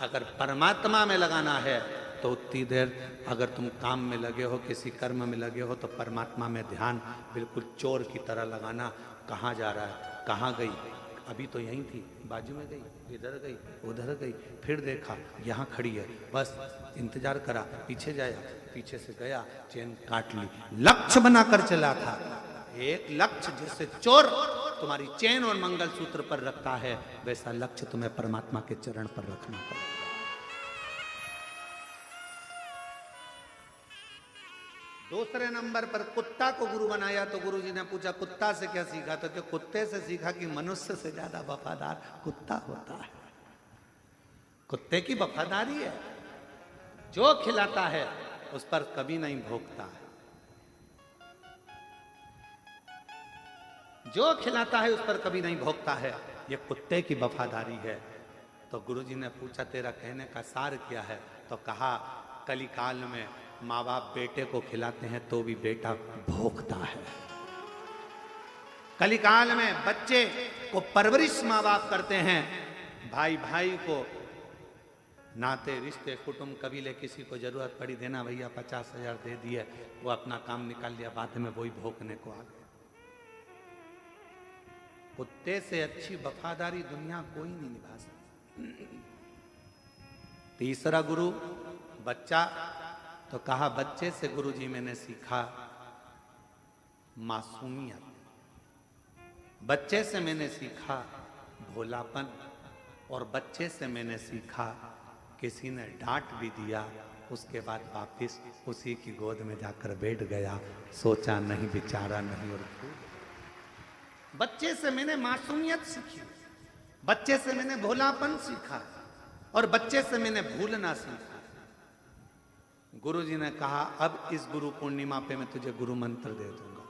अगर परमात्मा में लगाना है तो उतनी देर, अगर तुम काम में लगे हो, किसी कर्म में लगे हो, तो परमात्मा में ध्यान बिल्कुल चोर की तरह लगाना। कहाँ जा रहा है, कहाँ गई, अभी तो यहीं थी, बाजू में गई, इधर गई, उधर गई, फिर देखा यहाँ खड़ी है, बस इंतजार करा, पीछे जाया, पीछे से गया, चैन काट ली। लक्ष्य बनाकर चला था, एक लक्ष्य। जैसे चोर तुम्हारी चैन और मंगल सूत्र पर रखता है, वैसा लक्ष्य तुम्हें परमात्मा के चरण पर रखना पड़ेगा। दूसरे नंबर पर कुत्ता को गुरु बनाया तो गुरुजी ने पूछा कुत्ता से क्या सीखा? तो कुत्ते से सीखा कि मनुष्य से ज्यादा वफादार कुत्ता होता है। कुत्ते की वफादारी है, जो खिलाता है उस पर कभी नहीं भोंकता है, जो खिलाता है उस पर कभी नहीं भोंकता है, ये कुत्ते की वफादारी है। तो गुरुजी ने पूछा तेरा कहने का सार क्या है? तो कहा कलिकाल में माँ बाप बेटे को खिलाते हैं तो भी बेटा भोंकता है। कलिकाल में बच्चे को परवरिश माँ बाप करते हैं, भाई भाई को, नाते रिश्ते कुटुंब कबीले किसी को जरूरत पड़ी देना भैया 50,000 दे दिए, वो अपना काम निकाल लिया, बाद में वही भोंकने को आ गया। कुत्ते से अच्छी वफादारी दुनिया कोई नहीं निभा सकता। तीसरा गुरु बच्चा, तो कहा बच्चे से गुरुजी मैंने सीखा मासूमियत, बच्चे से मैंने सीखा भोलापन, और बच्चे से मैंने सीखा किसी ने डांट भी दिया उसके बाद वापिस उसी की गोद में जाकर बैठ गया, सोचा नहीं विचारा नहीं और बच्चे से मैंने मासूमियत सीखी, बच्चे से मैंने भोलापन सीखा, और बच्चे से मैंने भूलना सीखा। गुरुजी ने कहा अब इस गुरु पूर्णिमा पे मैं तुझे गुरु मंत्र दे दूंगा,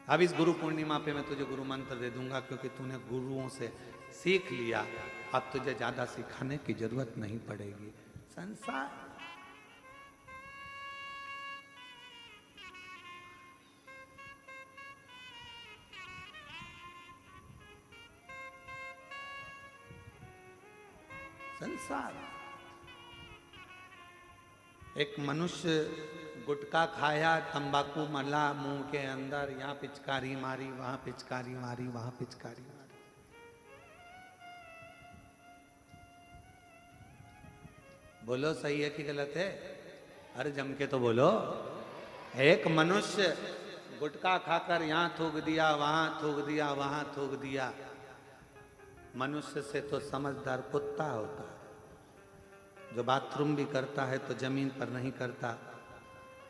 अब इस गुरु पूर्णिमा पे मैं तुझे गुरु मंत्र दे दूंगा, क्योंकि तूने गुरुओं से सीख लिया, अब तुझे ज्यादा सिखाने की जरूरत नहीं पड़ेगी। संसार संसार एक मनुष्य गुटखा खाया, तंबाकू मला मुंह के अंदर, यहाँ पिचकारी मारी, वहां पिचकारी मारी, वहां पिचकारी मारी। बोलो सही है कि गलत है? अरे जम के तो बोलो। एक मनुष्य गुटखा खाकर यहाँ थूक दिया, वहां थूक दिया, वहां थूक दिया। मनुष्य से तो समझदार कुत्ता होता है, जो बाथरूम भी करता है तो जमीन पर नहीं करता,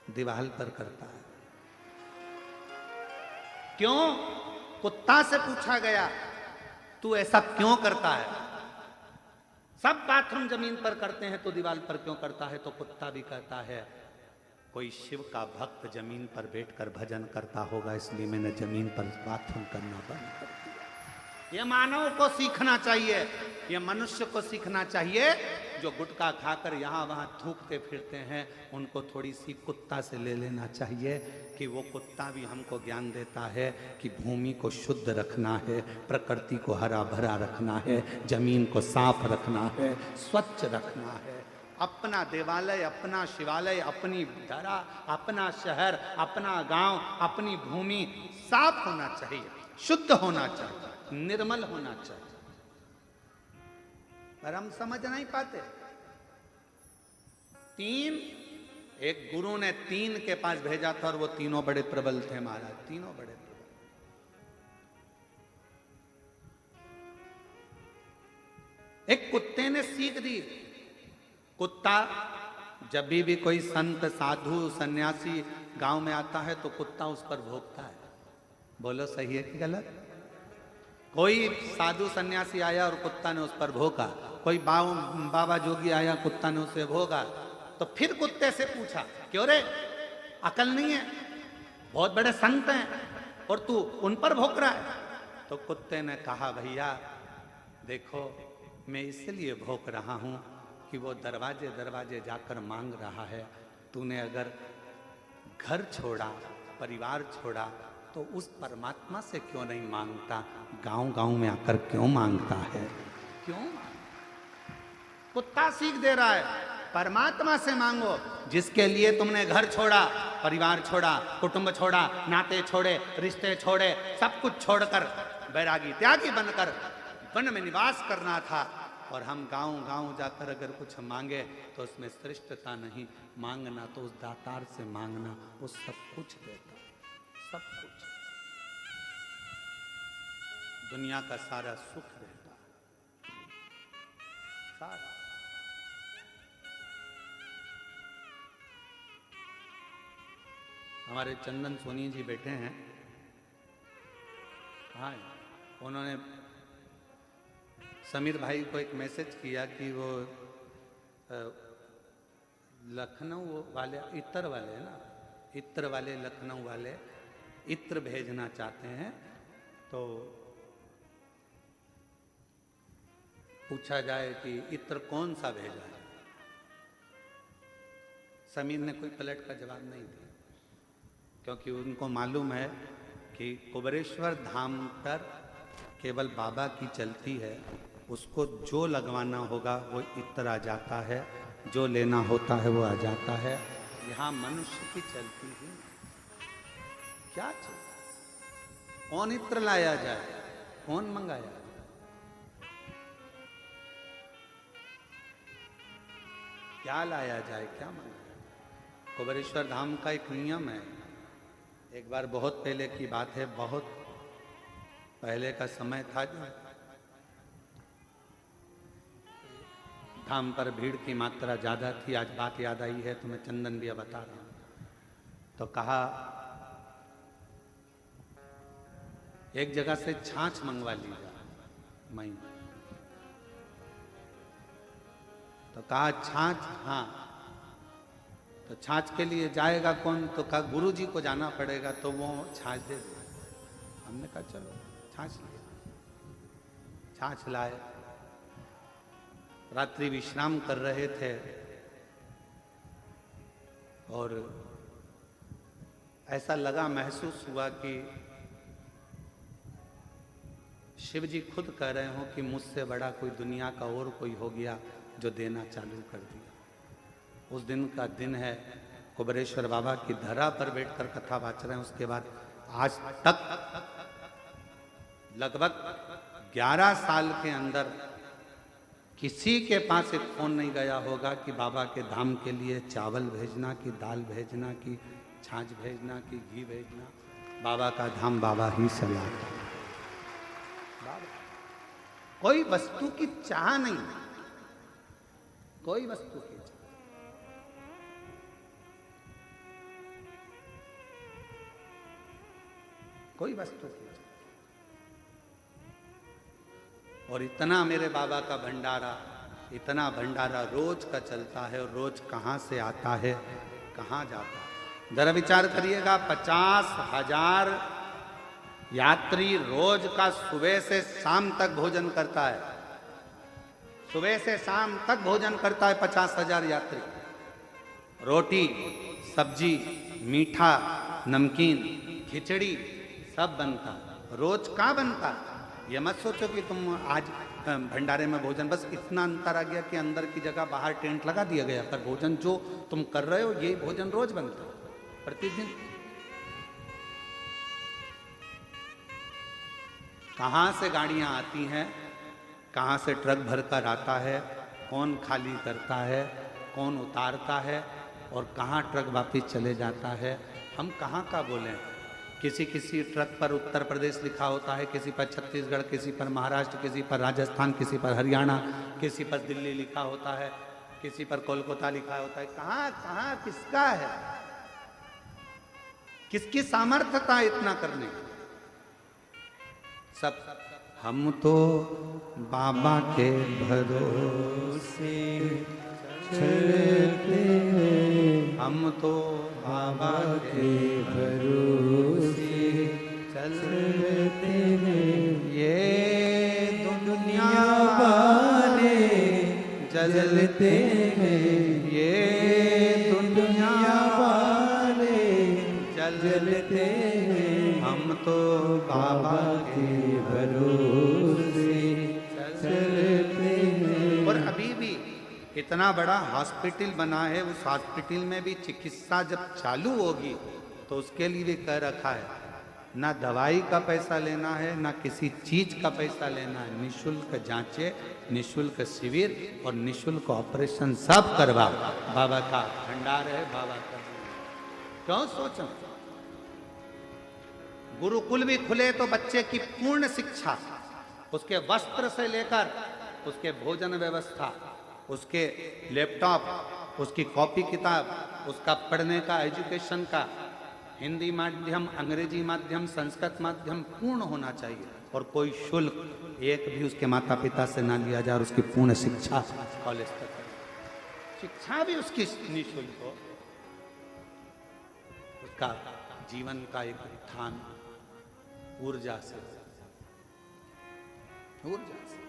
दीवार पर करता है। क्यों? कुत्ता से पूछा गया तू ऐसा क्यों करता है? सब बाथरूम जमीन पर करते हैं तो दीवार पर क्यों करता है? तो कुत्ता भी कहता है कोई शिव का भक्त जमीन पर बैठकर भजन करता होगा, इसलिए मैंने जमीन पर बाथरूम करना बंद कर दिया। ये मानव को सीखना चाहिए, ये मनुष्य को सीखना चाहिए। जो गुटखा खाकर यहाँ वहाँ थूकते फिरते हैं, उनको थोड़ी सी कुत्ता से ले लेना चाहिए कि वो कुत्ता भी हमको ज्ञान देता है कि भूमि को शुद्ध रखना है, प्रकृति को हरा भरा रखना है, जमीन को साफ रखना है, स्वच्छ रखना है। अपना देवालय, अपना शिवालय, अपनी धरा, अपना शहर, अपना गांव, अपनी भूमि साफ होना चाहिए, शुद्ध होना चाहिए, निर्मल होना चाहिए। पर हम समझ नहीं पाते। एक गुरु ने 3 के पास भेजा था और वो तीनों बड़े प्रबल थे महाराज, तीनों बड़े प्रबल। एक कुत्ते ने सीख दी। कुत्ता जब भी कोई संत साधु सन्यासी गांव में आता है तो कुत्ता उस पर भौंकता है। बोलो सही है कि गलत? कोई साधु सन्यासी आया और कुत्ता ने उस पर भौंका, कोई बाबा जोगी आया, कुत्ता ने उसे भौंका। तो फिर कुत्ते से पूछा क्यों रे, अकल नहीं है, बहुत बड़े संत हैं और तू उन पर भौंक रहा है? तो कुत्ते ने कहा भैया देखो, मैं इसलिए भौंक रहा हूं कि वो दरवाजे दरवाजे जाकर मांग रहा है। तूने अगर घर छोड़ा, परिवार छोड़ा, तो उस परमात्मा से क्यों नहीं मांगता? गांव गांव में आकर क्यों मांगता है? क्यों? कुत्ता सीख दे रहा है, परमात्मा से मांगो। जिसके लिए तुमने घर छोड़ा, परिवार छोड़ा, कुटुंब छोड़ा, नाते छोड़े, रिश्ते छोड़े, सब कुछ छोड़कर बैरागी त्यागी बनकर वन में निवास करना था, और हम गांव गांव जाकर अगर कुछ मांगे तो उसमें श्रेष्ठता नहीं, मांगना तो उस दातार से मांगना, वो सब कुछ देता, सब कुछ। दुनिया का सारा सुख रहता है, सारा। हमारे चंदन सोनी जी बैठे हैं, हाँ, उन्होंने समीर भाई को एक मैसेज किया कि वो लखनऊ वाले इत्र वाले है ना, इत्र वाले लखनऊ वाले इत्र भेजना चाहते हैं, तो पूछा जाए कि इत्र कौन सा भेजा है। समीर ने कोई पलट का जवाब नहीं दिया, क्योंकि उनको मालूम है कि कुबेरेश्वर धाम पर केवल बाबा की चलती है, उसको जो लगवाना होगा वो इत्र आ जाता है, जो लेना होता है वो आ जाता है। यहाँ मनुष्य की चलती ही क्या चीज, कौन इत्र लाया जाए, कौन मंगाया, क्या लाया जाए, क्या मंगाया। कुबेरेश्वर धाम का एक नियम है, एक बार बहुत पहले की बात है, बहुत पहले का समय था, धाम पर भीड़ की मात्रा ज्यादा थी। आज बात याद आई है तो मैं चंदन भी बता रहा हूं। तो कहा एक जगह से छाछ मंगवा ली जाए मई, तो कहा छाछ, हाँ, तो छाछ के लिए जाएगा कौन, तो कहा गुरुजी को जाना पड़ेगा, तो वो छाछ दे दे। हमने कहा चलो छाछ लिया, छाछ लाए। रात्रि विश्राम कर रहे थे और ऐसा लगा, महसूस हुआ कि शिव जी खुद कह रहे हो कि मुझसे बड़ा कोई दुनिया का और कोई हो गया जो देना चालू कर दिया। उस दिन का दिन है, कुबेरेश्वर बाबा की धरा पर बैठकर कथा वाच रहे हैं। उसके बाद आज तक लगभग 11 साल के अंदर किसी के पास एक फोन नहीं गया होगा कि बाबा के धाम के लिए चावल भेजना, कि दाल भेजना, कि छाछ भेजना, कि घी भेजना। बाबा का धाम बाबा ही चलाता है। कोई वस्तु की चाह नहीं, कोई वस्तु की चाह, कोई वस्तु की चाह। और इतना मेरे बाबा का भंडारा, इतना भंडारा रोज का चलता है, और रोज कहाँ से आता है, कहाँ जाता है। जरा विचार करिएगा, 50,000 यात्री रोज का सुबह से शाम तक भोजन करता है, सुबह से शाम तक भोजन करता है 50,000 यात्री। रोटी, सब्जी, मीठा, नमकीन, खिचड़ी सब बनता, रोज का बनता। ये मत सोचो कि तुम आज भंडारे में भोजन, बस इतना अंतर आ गया कि अंदर की जगह बाहर टेंट लगा दिया गया, पर भोजन जो तुम कर रहे हो ये भोजन रोज बनता प्रतिदिन। कहाँ से गाड़ियाँ आती हैं, कहाँ से ट्रक भरकर आता है, कौन खाली करता है, कौन उतारता है, और कहाँ ट्रक वापिस चले जाता है। हम कहाँ का बोलें, किसी किसी ट्रक पर उत्तर प्रदेश लिखा होता है, किसी पर छत्तीसगढ़, किसी पर महाराष्ट्र, किसी पर राजस्थान, किसी पर हरियाणा, किसी पर दिल्ली लिखा होता है, किसी पर कोलकाता लिखा होता है। कहाँ कहाँ किसका है, किसकी सामर्थ्यता इतना करने की। सब हम तो बाबा के भरोसे चलते हैं, हम तो बाबा के भरोसे चलते हैं। ये दुनिया वाले जलते हैं, ये दुनिया वाले जलते हैं, हम तो बाबा के भरोसे चलते हैं। और अभी भी इतना बड़ा हॉस्पिटल बना है, उस हॉस्पिटल में भी चिकित्सा जब चालू होगी तो उसके लिए भी कह रखा है, ना दवाई का पैसा लेना है, ना किसी चीज का पैसा लेना है। निःशुल्क जांचे, निःशुल्क शिविर और निःशुल्क ऑपरेशन सब करवा। बाबा का भंडार है, बाबा का। क्यों सोचो, गुरुकुल भी खुले तो बच्चे की पूर्ण शिक्षा उसके वस्त्र से लेकर उसके भोजन व्यवस्था, उसके लैपटॉप, उसकी कॉपी किताब, उसका पढ़ने का, एजुकेशन का, हिंदी माध्यम, अंग्रेजी माध्यम, संस्कृत माध्यम पूर्ण होना चाहिए और कोई शुल्क एक भी उसके माता पिता से ना लिया जाए और उसकी पूर्ण शिक्षा कॉलेज तक, शिक्षा भी उसकी निःशुल्क हो। उसका जीवन का एक उत्थान ऊर्जा से, ऊर्जा से।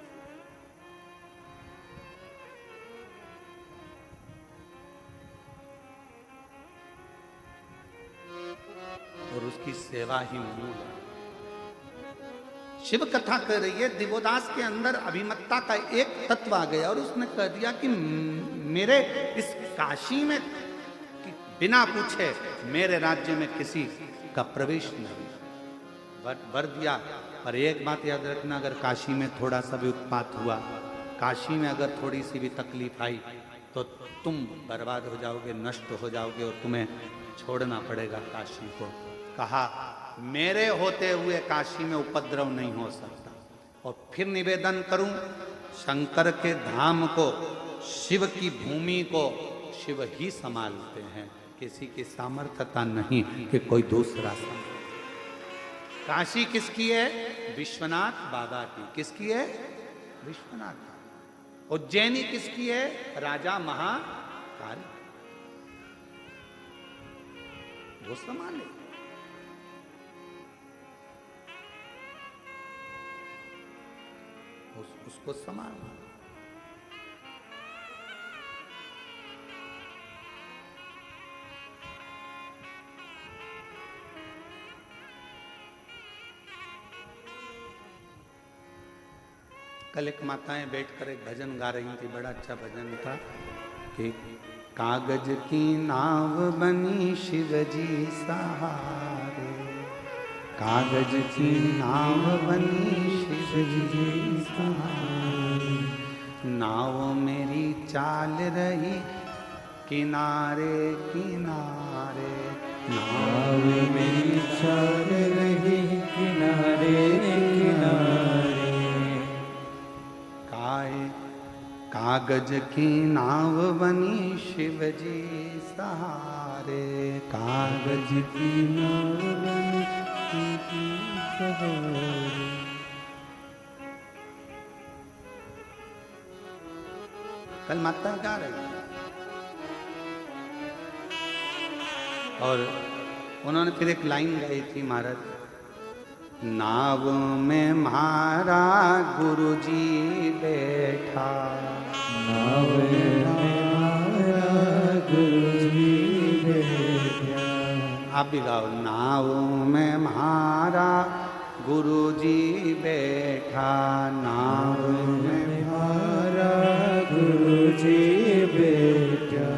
और उसकी सेवा ही मूल है। शिव कथा कर रही है, दिवोदास के अंदर अभिमत्ता का एक तत्व आ गया और उसने कह दिया कि मेरे इस काशी में बिना पूछे मेरे राज्य में किसी का प्रवेश नहीं, वर दिया। पर एक बात याद रखना, अगर काशी में थोड़ा सा भी उत्पात हुआ, काशी में अगर थोड़ी सी भी तकलीफ आई तो तुम बर्बाद हो जाओगे, नष्ट हो जाओगे और तुम्हें छोड़ना पड़ेगा काशी को। कहा मेरे होते हुए काशी में उपद्रव नहीं हो सकता। और फिर निवेदन करूं, शंकर के धाम को, शिव की भूमि को शिव ही संभालते हैं, किसी की सामर्थ्यता नहीं कि कोई दूसरा संभाले। काशी किसकी है? विश्वनाथ बाबा की। किसकी है? विश्वनाथ। उज्जैनी किसकी है? राजा महाकाल। वो संभाले। उसको संभालना। कल एक माताएं बैठकर एक भजन गा रही थी, बड़ा अच्छा भजन था कि कागज की नाव बनी शिवजी सहारे, कागज की नाव बनी शिवजी सहारे, नाव मेरी चाल रही किनारे किनारे, नाव मेरी चाल रही किनारे किनारे, कागज की नाव बनी शिवजी सहारे, कागज की नाव बनी शिवजी सहारे। कल माता गा रही और उन्होंने फिर एक लाइन गाई थी महाराज, नाव में म्हारा गुरुजी बैठा, नाव में म्हारा गुरुजी बैठा। आप भी गाओ, नाव में म्हारा गुरुजी बैठा, नाव में म्हारा गुरुजी बैठा,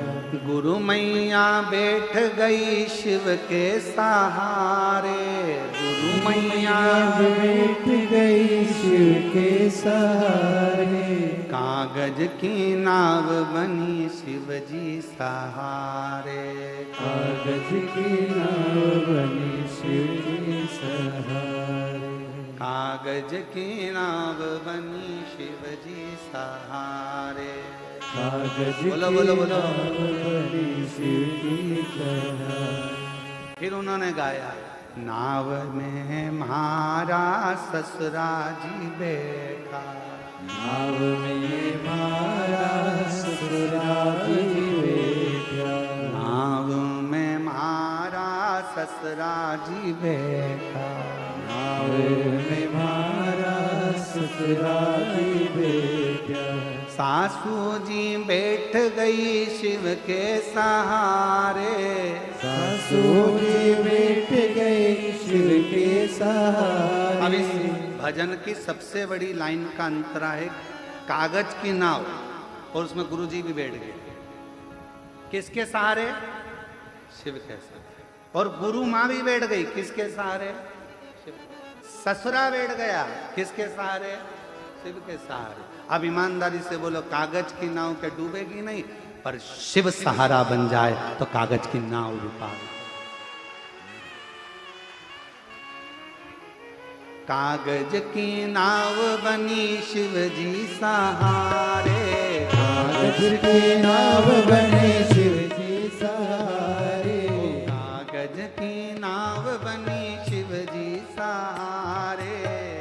गुरु मैया बैठ गई शिव के सहारे, गुरु मैया बैठ गई शिव के सहारे, कागज की नाव बनी शिवजी सहारे, कागज की नाव बनी शिवजी सहारे, कागज की नाव बनी शिवजी सहारे, कागज बोलो बोलो बोलो बनी शिवजी सहारे। फिर उन्होंने गाया, नाव में म्हारा ससुरा जी बैठा, नाव में म्हारा ससुरा जी बैठा, नाव में म्हारा ससुरा जी बैठा, नाव में म्हारा ससुरा जी बैठा, सासू जी बैठ गई शिव के सहारे, सासू जी बैठ गई शिव के सहारे। अब इस भजन की सबसे बड़ी लाइन का अंतरा है, कागज की नाव और उसमें गुरुजी भी बैठ गए। किसके सहारे? शिव के सहारे। और गुरु माँ भी बैठ गई, किसके सहारे? ससुरा बैठ गया, किसके सहारे? शिव के सहारे। अब ईमानदारी से बोलो, कागज की नाव के डूबेगी नहीं, पर शिव सहारा बन जाए तो कागज की नाव भी पार। कागज की नाव बनी शिव जी सहारे, कागज की नाव बनी शिव जी सहारे, कागज की नाव बनी शिव जी सहारे,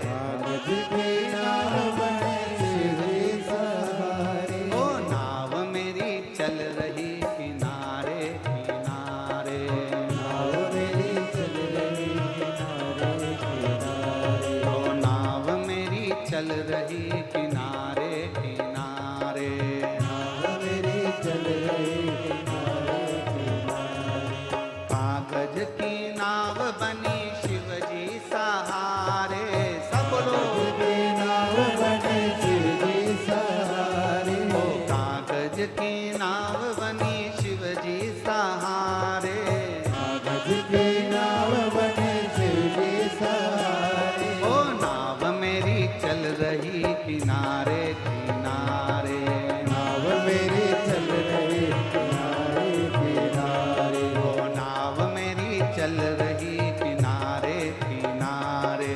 कागज की नाव बनी शिव जी सहारे। ओ नाव मेरी चल रही किनारे किनारे, नाव मेरी चल रही किनारे किनारे, ओ नाव मेरी चल रही किनारे किनारे, नाव मेरी चल रही किनारे किनारे। कागज की नाव बनी शिव जी सहारे, सब लोग की नाव बनी शिव जी सहारे, ओ कागज की नाव बनी शिव जी सहारे, कागज की नाव बनी शिव जी सहारे। ओ नाव मेरी चल रही किनारे किनारे, नाव मेरी चल रही किनारे किनारे, ओ नाव मेरी चल रही किनारे किनारे,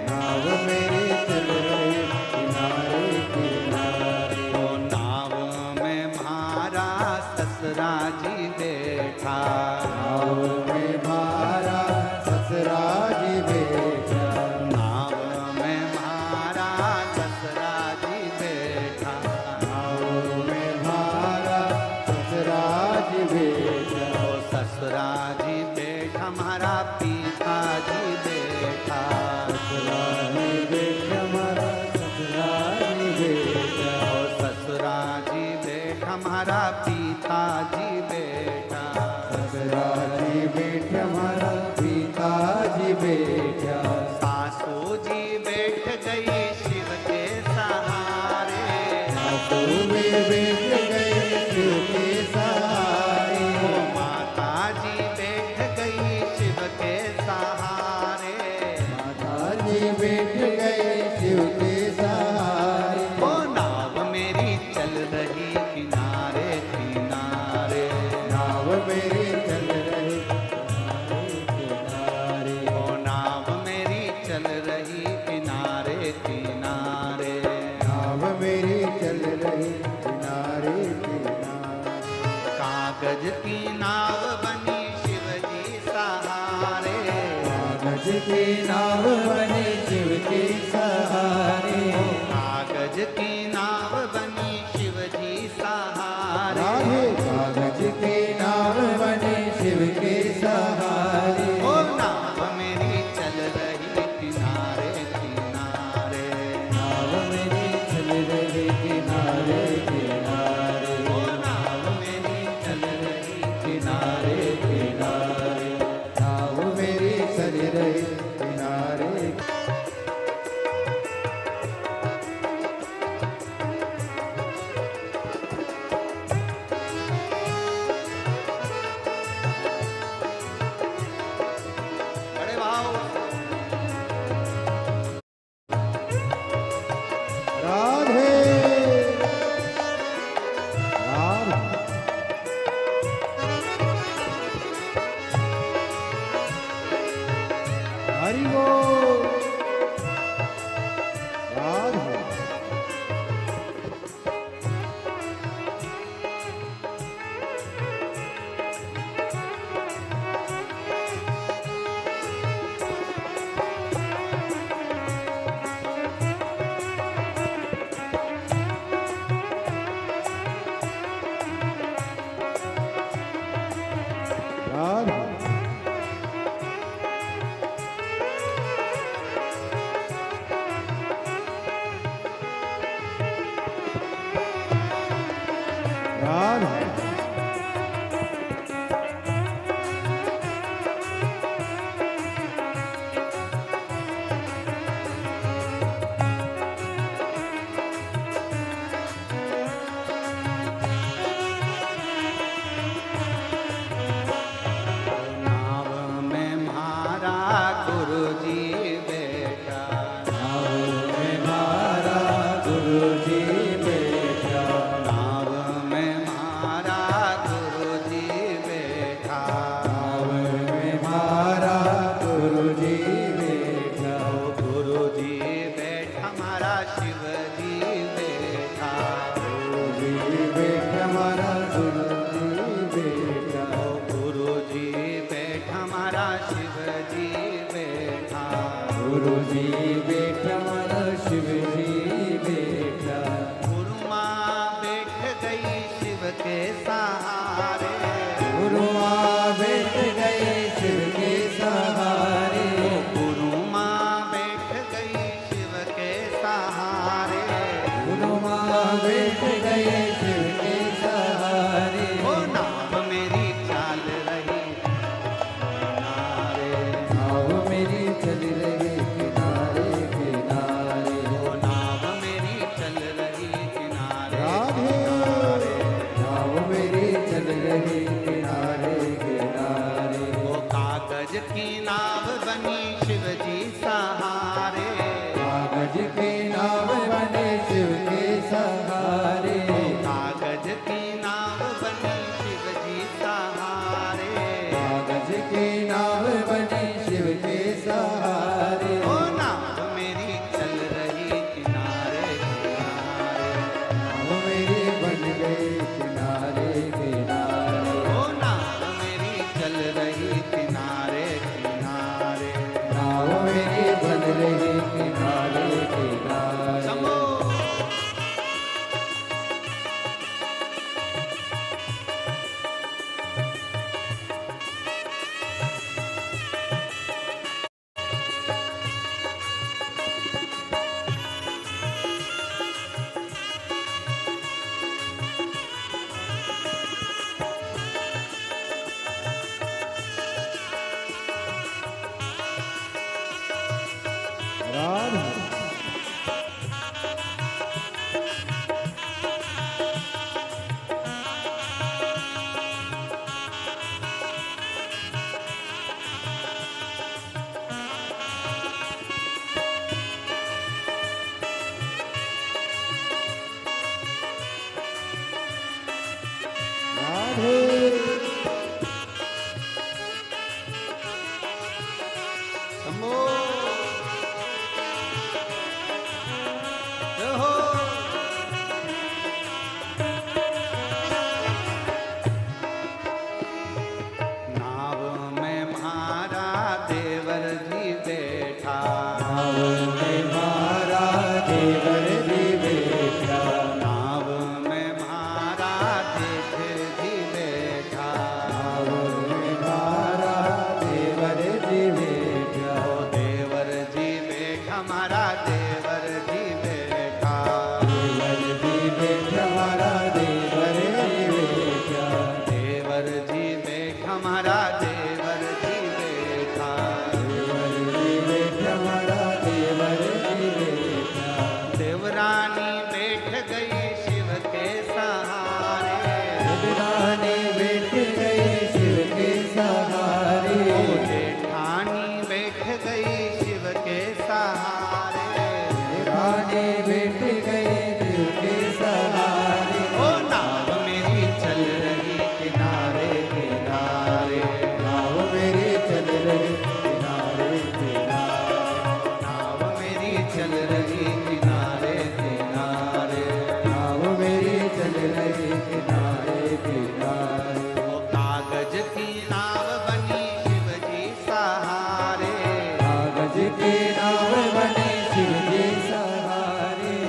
नाव मेरी चल रही किनारे किनारे। ओ नाव में म्हारा ससुरा जी बैठा, नाव में मारा ससुरा जी बैठा, नाव में म्हारा ससुरा जी बैठा, नाव में मारा ससुरा जी बैठा, ओ ससुरा जी बैठा हमारा पिता जी बैठा, ससुरा जी बैठा मारा ससुरा जी बैठा, ओ ससुरा जी बैठा हमारा पिता जी बैठा, ससुरा जी बैठा मारा पिता जी बैठा, सासू जी बैठ गई शिव के सहारे, सासू में बैठ गए शिव के सहारे, ओ माता जी बैठ गई शिव के सहारे, माता जी बैठ गए शिव के सहारे। ओ नाव मेरी चल रही किनारे किनारे, नाव मेरी चल रही किनारे, ओ नाव मेरी चल रही किनारे किनारे, नाव मेरी चल रही किनारे किनारे। कागज की नाव बनी शिव जी सहारे, कागज की नाव बनी शिव के सहारे, कागज की नाव बनी शिव जी सहारे, राधे कागज की नाव बनी शिव के सहारे। ओ नाव मेरी चल रही किनारे किनारे, नाव मेरी चल रही किनारे किनारे, ओ नाव मेरी चल रही किनारे किनारे, नाव मेरी चल रही किनारे। बड़े भाव राधे राधे हरि बोल राधे राधे राधे नाव में म्हारा गुरु जी बैठा, नाव में मारा गुरु जी बैठा, नाव में म्हारा शिव जी बैठा। गुरु जी बैठ हमारा गुरु जी बैठा। गुरु जी बैठ हमारा शिव जी बैठा। गुरु जी बैठ हमारा शिव जी बैठा। गुरु माँ बैठ गई शिव के सहारे। गुरु माँ बैठ गए शिव के सहारे। गुरु माँ बैठ गई शिव के सहारे। गुरु माँ बैठ गए शिव के सहारे। ओ नाव मेरी चाल रही किनारे। नाव मेरी चल रही किनारे किनारे। ओ नाव मेरी चल रही किनारे राधे। किनारे। नाव मेरी चल रही किनारे किनारे। वो कागज की नाव बनी शिव जी सहारे। कागज की नाव बने शिव के सहारे। कागज की नाव बनी शिव जी सहारे। कागज की नाव बने शिव के सहारे। ओ नाव मेरी चल रही किनारे किनारे। नाव मेरी बन गई किनारे किनारे। ओ नाव मेरी चल रही किनारे किनारे। नाव मेरी बन रही किनारे किनारे। शंभो। राधे। शंभो। जय हो। नाव में मारा देवर जी बैठा। नाव में मारा देवर जी बैठा। नाव में मारा जेठ जी बैठा। नाव में मारा देवर जी बैठा। ओ देवर जी बैठा हमारा देवर जी बैठा। देवर जी बैठा हमारा देवर जी बैठा। देवर जी बैठा हमारा देवर जी बैठा। देवर जी बैठा हमारा देवर जी बैठा। देवरानी बैठ गई शिव के सहारे। देवरानी बैठ गई शिव के सहारे। ओ जेठानी बैठ गई शिव के सहारे। देवरानी बैठ गई शिव के सहारे। ओ नाव मेरी चल रही किनारे किनारे। नाव मेरी चल रही किनारे किनारे। नाव मेरी चल रही किनारे किनारे। नाव मेरी चल रही किनारे किनारे। वो कागज की नाव बनी शिव जी सहारे। कागज की नाव बने शिव जी सहारे।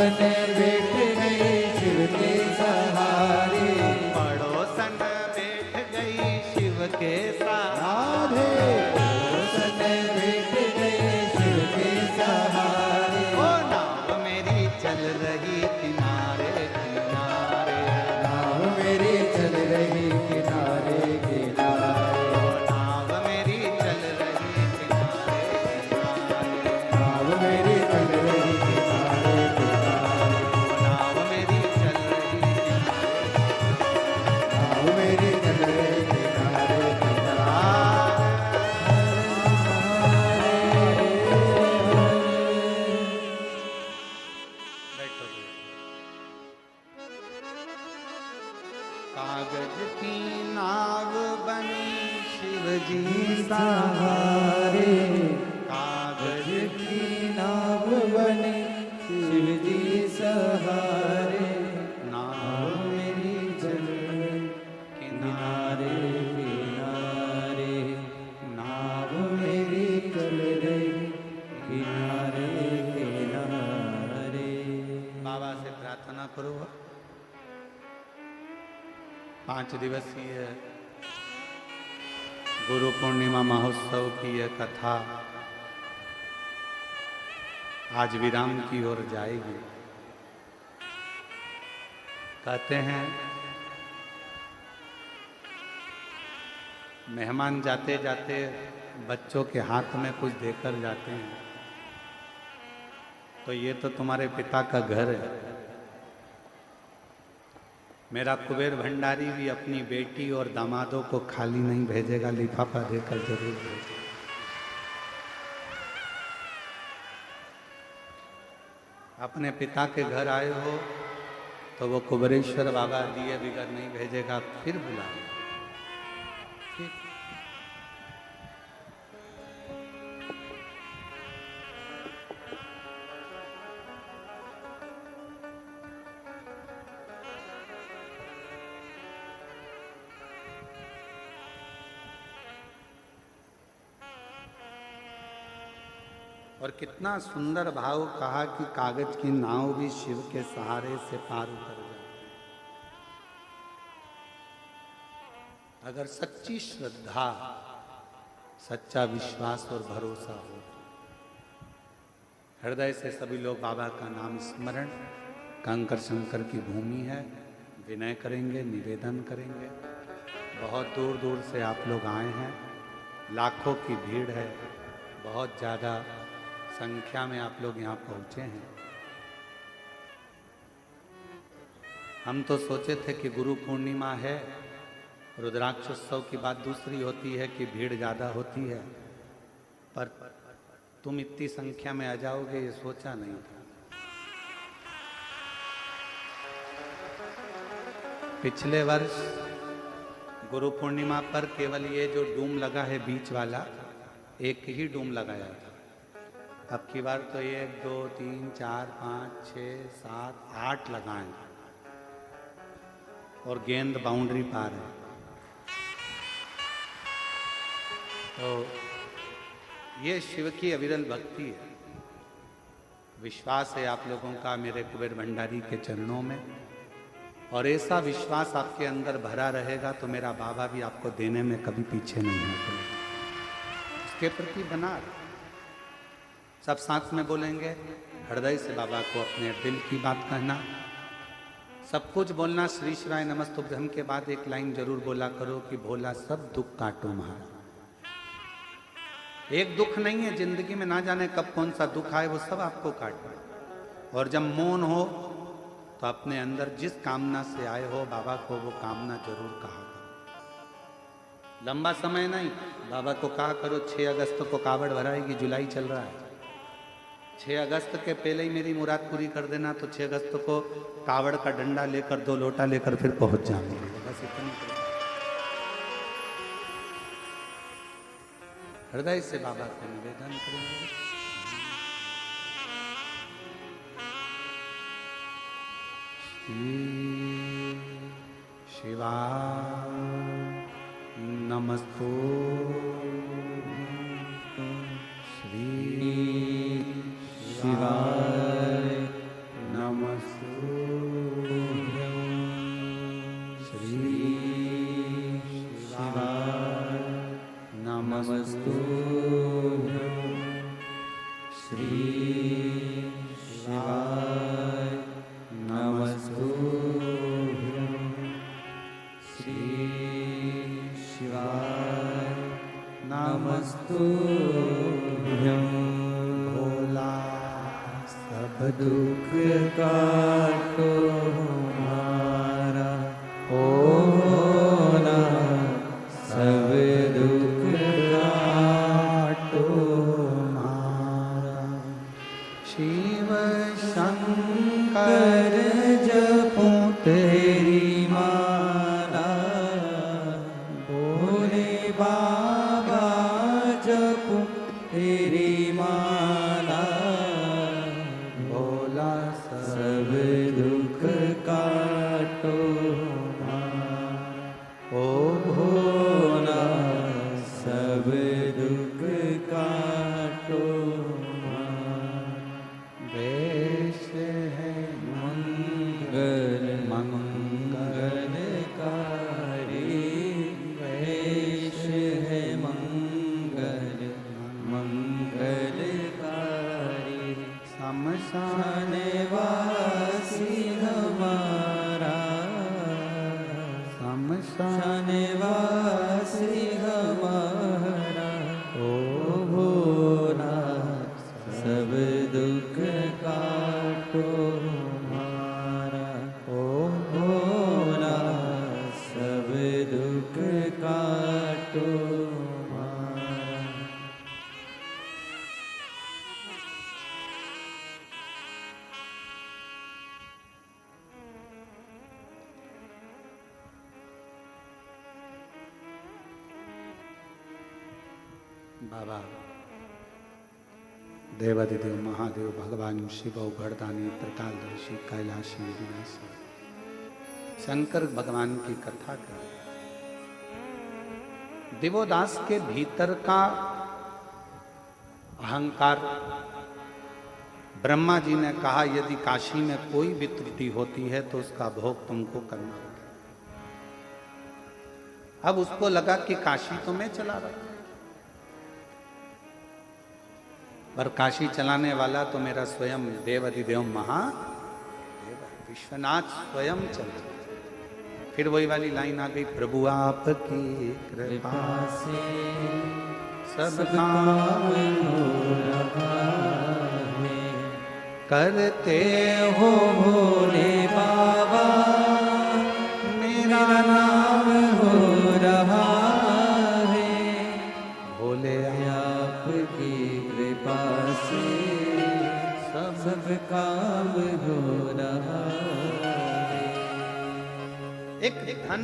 पड़ोसन बैठ गई शिव के सहारे, पड़ोसन बैठ गई शिव के सहारे, पड़ोसन बैठ गई शिव के सहारे। ओ नाव मेरी चल रही किनारे किनारे, नाव मेरी चल रही किनारे किनारे, ओ नाव मेरी चल रही किनारे किनारे, नाव मेरी चल रही किनारे किनारे, ओ नाव मेरी चल रही किनारे, नाव मेरी चल रही किनारे किनारे। बैठो। कागज की नाव बनी शिव जी सहारे, कागज की नाव बने शिव जी सहारे, नाव मेरी चल किनारे किनारे, नाव मेरी चल रही किनारे किनारे। बाबा से प्रार्थना करो। 5 दिवसीय गुरु पूर्णिमा महोत्सव की यह कथा आज विराम की ओर जाएगी। कहते हैं मेहमान जाते जाते बच्चों के हाथ में कुछ देकर जाते हैं, तो ये तो तुम्हारे पिता का घर है। मेरा कुबेर भंडारी भी अपनी बेटी और दामादों को खाली नहीं भेजेगा, लिफाफा देकर जरूर भेजेगा। अपने पिता के घर आए हो तो वो कुबेरेश्वर बाबा दिए बिगर नहीं भेजेगा, फिर बुलाएगा। ठीक। और कितना सुंदर भाव कहा कि कागज की नाव भी शिव के सहारे से पार उतर जाती है। अगर सच्ची श्रद्धा, सच्चा विश्वास और भरोसा हो, हृदय से सभी लोग बाबा का नाम स्मरण, कंकर शंकर की भूमि है, विनय करेंगे, निवेदन करेंगे। बहुत दूर दूर से आप लोग आए हैं, लाखों की भीड़ है, बहुत ज़्यादा संख्या में आप लोग यहाँ पहुँचे हैं। हम तो सोचे थे कि गुरु पूर्णिमा है, रुद्राक्षोत्सव की बात दूसरी होती है कि भीड़ ज़्यादा होती है, पर तुम इतनी संख्या में आ जाओगे ये सोचा नहीं था। पिछले वर्ष गुरु पूर्णिमा पर केवल ये जो डूम लगा है बीच वाला, एक ही डूम लगाया था। अब की बार तो 1 2 3 4 5 6 7 8 लगाए और गेंद बाउंड्री पार है। तो ये शिव की अविरल भक्ति है। विश्वास है आप लोगों का मेरे कुबेर भंडारी के चरणों में, और ऐसा विश्वास आपके अंदर भरा रहेगा तो मेरा बाबा भी आपको देने में कभी पीछे नहीं हटेगा। इसके प्रति बना रहे। सब साथ में बोलेंगे, हृदय से बाबा को अपने दिल की बात कहना, सब कुछ बोलना। श्री शिवाय नमस्तुभ्यम के बाद एक लाइन जरूर बोला करो कि भोला सब दुख काटो महाराज। एक दुख नहीं है जिंदगी में, ना जाने कब कौन सा दुख आए, वो सब आपको काटना। और जब मौन हो तो अपने अंदर जिस कामना से आए हो बाबा को वो कामना जरूर कहा। लंबा समय नहीं, बाबा को कहा करो 6 अगस्त को कावड़ भराएगी, जुलाई चल रहा है, 6 अगस्त के पहले ही मेरी मुराद पूरी कर देना, तो 6 अगस्त को कावड़ का डंडा लेकर 2 लोटा लेकर फिर पहुंच जाएंगे। बस इतनी हृदय से बाबा को निवेदन करेंगे। शिवा नमस्तो श्री शिवाय नमः। दुख काटो हमारा, हो ना सब दुख काटो हमारा। शिव शंकर जपूं तेरी माला, भोले बाबा जपूं तेरी माला, भोला सब दुख काटो हमारा, ओ भोला सब दुख काटो हमारा। वेश है मंगल मंगलकारी, वेश है मंगल मंगलकारी, शमशान वासी हमारा, शमशान वासी हमारा, ओ भोला सब दुख काटो हमारा, ओ भोला सब दुख काटो हमारा। बाबा देवादिदेव महादेव भगवान शिव गढ़दानी त्रिकालदर्शी कैलाशी विनाशी शंकर भगवान की कथा कर। दिवोदास के भीतर का अहंकार, ब्रह्मा जी ने कहा यदि काशी में कोई भी त्रुटि होती है तो उसका भोग तुमको करना होगा। अब उसको लगा कि काशी तो मैं चला रहा था, पर काशी चलाने वाला तो मेरा स्वयं देवादिदेव महादेव विश्वनाथ स्वयं चला। फिर वही वाली लाइन आ गई, प्रभु आपकी कृपा से सब काम हो रहा है, करते हो भोले बाबा मेरा नाम हो रहा है, भोले आपकी कृपा से सब काम हो रहा है। एक धन,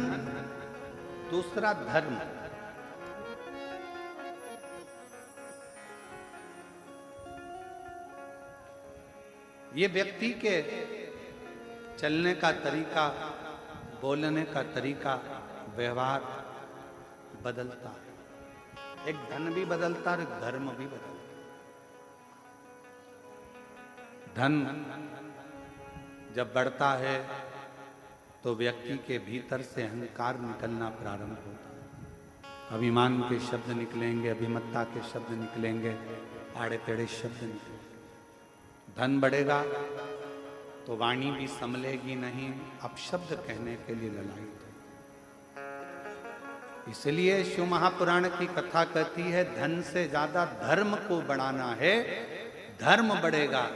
दूसरा धर्म। ये व्यक्ति के चलने का तरीका, बोलने का तरीका, व्यवहार बदलता है। एक धन भी बदलता है और एक धर्म भी बदलता है। धन जब बढ़ता है तो व्यक्ति के भीतर से अहंकार निकलना प्रारंभ होता है। अभिमान के शब्द निकलेंगे, अभिमत्ता के शब्द निकलेंगे, आड़े टेढ़े शब्द निकलेंगे। धन बढ़ेगा तो वाणी भी संभलेगी नहीं, अपशब्द कहने के लिए ललायित है। इसलिए शिव महापुराण की कथा कहती है धन से ज्यादा धर्म को बढ़ाना है। धर्म बढ़ेगा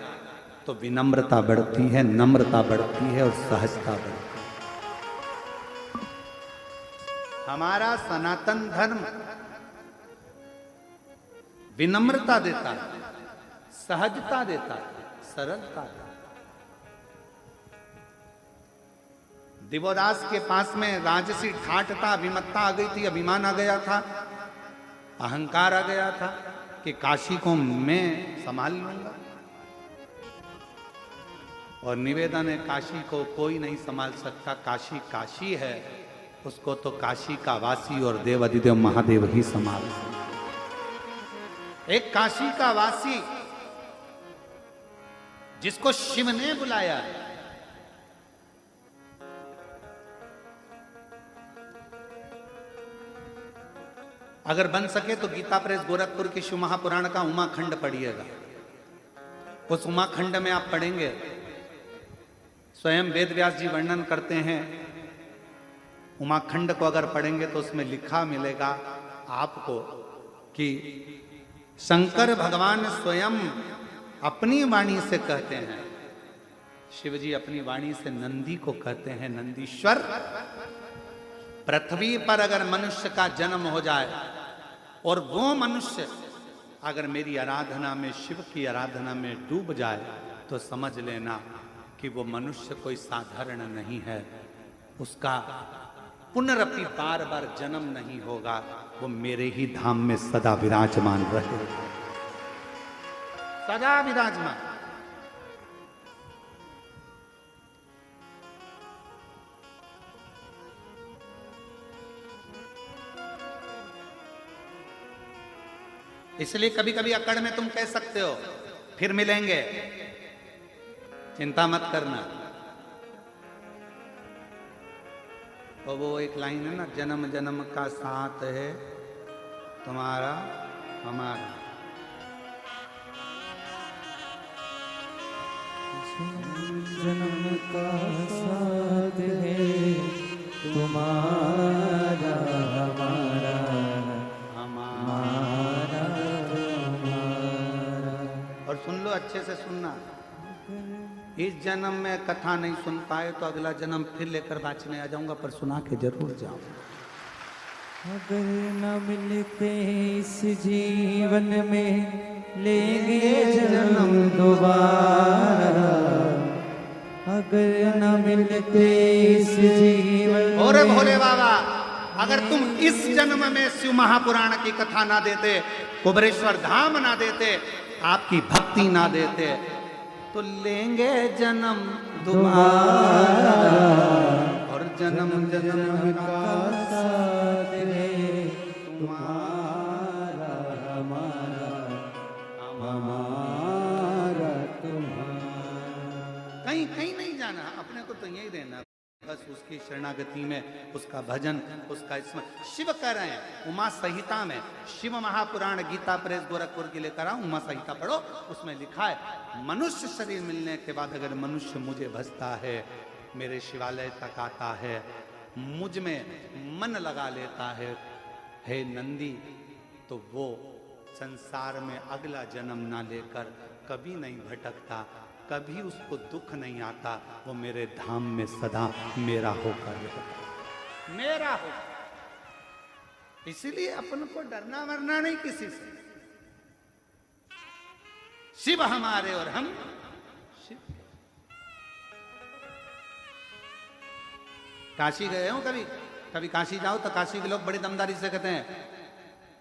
तो विनम्रता बढ़ती है, नम्रता बढ़ती है और सहजता बढ़ती है। हमारा सनातन धर्म विनम्रता देता है, सहजता देता है, सरलता देता है। दिवोदास के पास में राजसी ठाठ था, अभिमत्ता आ गई थी, अभिमान आ गया था, अहंकार आ गया था कि काशी को मैं संभाल लूंगा। और निवेदन है काशी को कोई नहीं संभाल सकता। काशी काशी है, उसको तो काशी का वासी और देवादिदेव महादेव ही संभाल सकते। एक काशी का वासी जिसको शिव ने बुलाया, अगर बन सके तो गीता प्रेस गोरखपुर के शिव महापुराण का उमाखंड पढ़िएगा। उस उमाखंड में आप पढ़ेंगे, स्वयं वेद व्यास जी वर्णन करते हैं। उमाखंड को अगर पढ़ेंगे तो उसमें लिखा मिलेगा आपको कि शंकर भगवान स्वयं अपनी वाणी से कहते हैं शिव जी अपनी वाणी से नंदी को कहते हैं, नंदीश्वर, पृथ्वी पर अगर मनुष्य का जन्म हो जाए और वो मनुष्य अगर मेरी आराधना में, शिव की आराधना में डूब जाए, तो समझ लेना कि वो मनुष्य कोई साधारण नहीं है, उसका पुनरपि बार बार जन्म नहीं होगा, वो मेरे ही धाम में सदा विराजमान रहे, सदा विराजमान। इसलिए कभी कभी अकड़ में तुम कह सकते हो फिर मिलेंगे, चिंता मत करना। और वो एक लाइन है ना, जन्म जन्म का साथ है तुम्हारा हमारा। जन्म का साथ है तुम्हारा हमारा, हमारा तुम्हारा। और सुन लो, अच्छे से सुनना, इस जन्म में कथा नहीं सुन पाए तो अगला जन्म फिर लेकर बाँचने आ जाऊंगा, पर सुना के जरूर जाऊं। अगर न मिलते इस जीवन में लेंगे जन्म दोबारा, अगर न मिलते इस जीवन। और भोले बाबा, अगर तुम इस जन्म में शिव महापुराण की कथा ना देते, कुबरेश्वर धाम ना देते, आपकी भक्ति ना देते, तो लेंगे जन्म दोबारा। और जन्म जन्म का साथ है तुम्हारा हमारा, हमारा तुम्हारा। कहीं कहीं नहीं जाना, अपने को तो यही रहना, बस उसकी शरणागति में, उसका भजन, उसका स्मरण। शिव कह रहे हैं उमा संहिता में, शिव महापुराण गीता प्रेस गोरखपुर की लेकर आऊं, उमा संहिता पढ़ो, उसमें लिखा है मनुष्य शरीर मिलने के बाद अगर मनुष्य मुझे भजता है, मेरे शिवालय तक आता है, मुझ में मन लगा लेता है, हे नंदी, तो वो संसार में अगला जन्म ना लेकर कभी नहीं भटकता, कभी उसको दुख नहीं आता, वो मेरे धाम में सदा मेरा होकर रहता, मेरा हो। इसीलिए अपन को डरना मरना नहीं किसी से। शिव हमारे और हम शिव। काशी गए हो कभी? कभी काशी जाओ तो काशी के लोग बड़ी दमदारी से कहते हैं,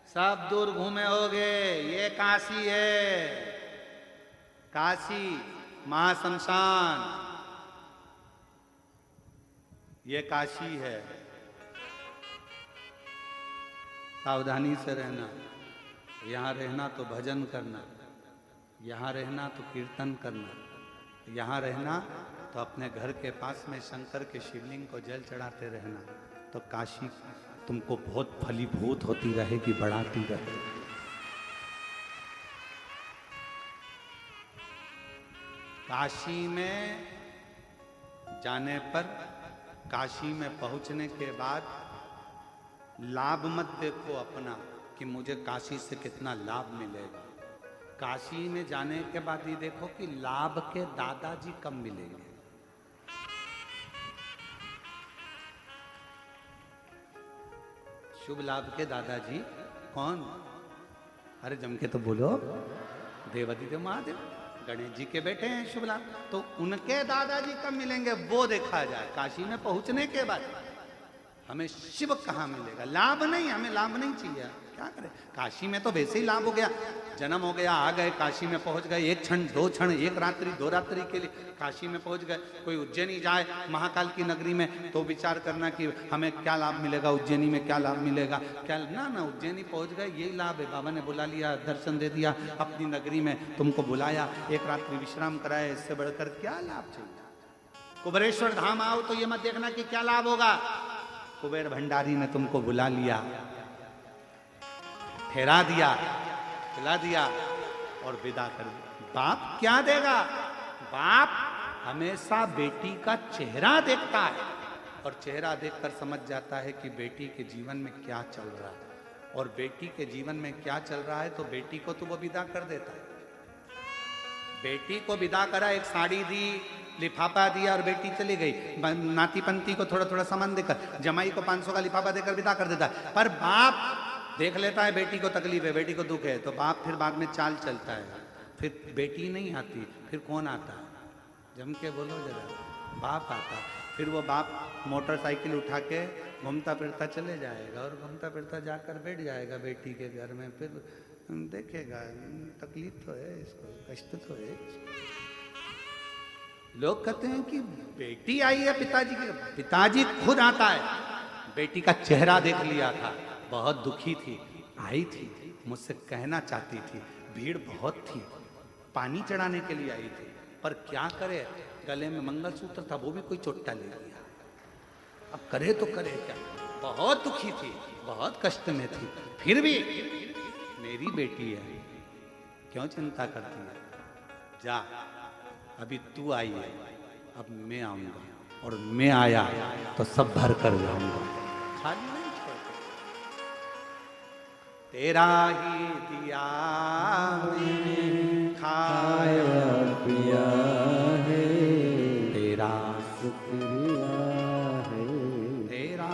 सब दूर घूमे होगे, ये काशी है, काशी महाशमशान, ये काशी है। सावधानी से रहना, यहाँ रहना तो भजन करना, यहाँ रहना तो कीर्तन करना, यहाँ रहना तो अपने घर के पास में शंकर के शिवलिंग को जल चढ़ाते रहना, तो काशी तुमको बहुत फलीभूत होती रहेगी, बढ़ाती रहेगी। काशी में जाने पर, काशी में पहुंचने के बाद लाभ मत देखो अपना कि मुझे काशी से कितना लाभ मिलेगा। काशी में जाने के बाद ही देखो कि लाभ के दादाजी कब मिलेंगे। शुभ लाभ के दादाजी कौन? अरे जम के तो बोलो, देवादिदेव महादेव, गणेश जी के बेटे हैं शुभ लाभ, तो उनके दादाजी कब मिलेंगे वो देखा जाए। काशी में पहुंचने के बाद हमें शिव कहाँ मिलेगा? लाभ नहीं, हमें लाभ नहीं चाहिए, क्या करें। काशी में तो वैसे ही लाभ हो गया, जन्म हो गया, आ गए, काशी में पहुंच गए, एक क्षण दो क्षण, एक रात्रि दो रात्रि के लिए काशी में पहुंच गए। कोई उज्जैनी जाए महाकाल की नगरी में तो विचार करना कि हमें क्या लाभ मिलेगा, उज्जैनी में क्या लाभ मिलेगा, क्या ना ना, उज्जैनी पहुंच गए, यही लाभ है। बाबा ने बुला लिया, दर्शन दे दिया, अपनी नगरी में तुमको बुलाया, एक रात्रि विश्राम कराया, इससे बढ़कर क्या लाभ चाहिए। कुबेरेश्वर धाम आओ तो ये मत देखना कि क्या लाभ होगा। कुबेर भंडारी ने तुमको बुला लिया, ठहरा दिया, खिला दिया और विदा कर दिया। बाप क्या देगा? बाप हमेशा बेटी का चेहरा देखता है और चेहरा देखकर समझ जाता है कि बेटी के जीवन में क्या चल रहा है, और बेटी के जीवन में क्या चल रहा है तो बेटी को तो वो विदा कर देता है। बेटी को विदा करा, एक साड़ी दी लिफाफा दिया और बेटी चली गई। नाती पंती को थोड़ा थोड़ा सामान देकर, जमाई को 500 का लिफाफा देकर विदा कर देता है। पर बाप देख लेता है बेटी को तकलीफ है, बेटी को दुख है, तो बाप फिर बाद में चाल चलता है। फिर बेटी नहीं आती, फिर कौन आता है? जम के बोलो जरा, बाप आता। फिर वो बाप मोटरसाइकिल उठा के घूमता फिरता चले जाएगा और घूमता फिरता जाकर बैठ जाएगा बेटी के घर में। फिर देखेगा तकलीफ तो है इसको, कष्ट तो है इसको। लोग कहते हैं कि बेटी आई है पिताजी की, पिताजी खुद आता है। बेटी का चेहरा देख लिया था, बहुत दुखी थी, आई थी, मुझसे कहना चाहती थी, भीड़ बहुत थी, पानी चढ़ाने के लिए आई थी, पर क्या करे, गले में मंगलसूत्र था, वो भी कोई चोट्टा ले लिया। अब करे तो करे क्या, बहुत दुखी थी, बहुत कष्ट में थी, फिर भी मेरी बेटी है, क्यों चिंता करती है? जा, अभी तू आई है, अब मैं आऊंगा, और मैं आया तो सब भर कर जाऊंगा, खाली नहीं छोड़ूंगा। तेरा ही दिया मैंने खाया पिया है, तेरा शुक्रिया है, तेरा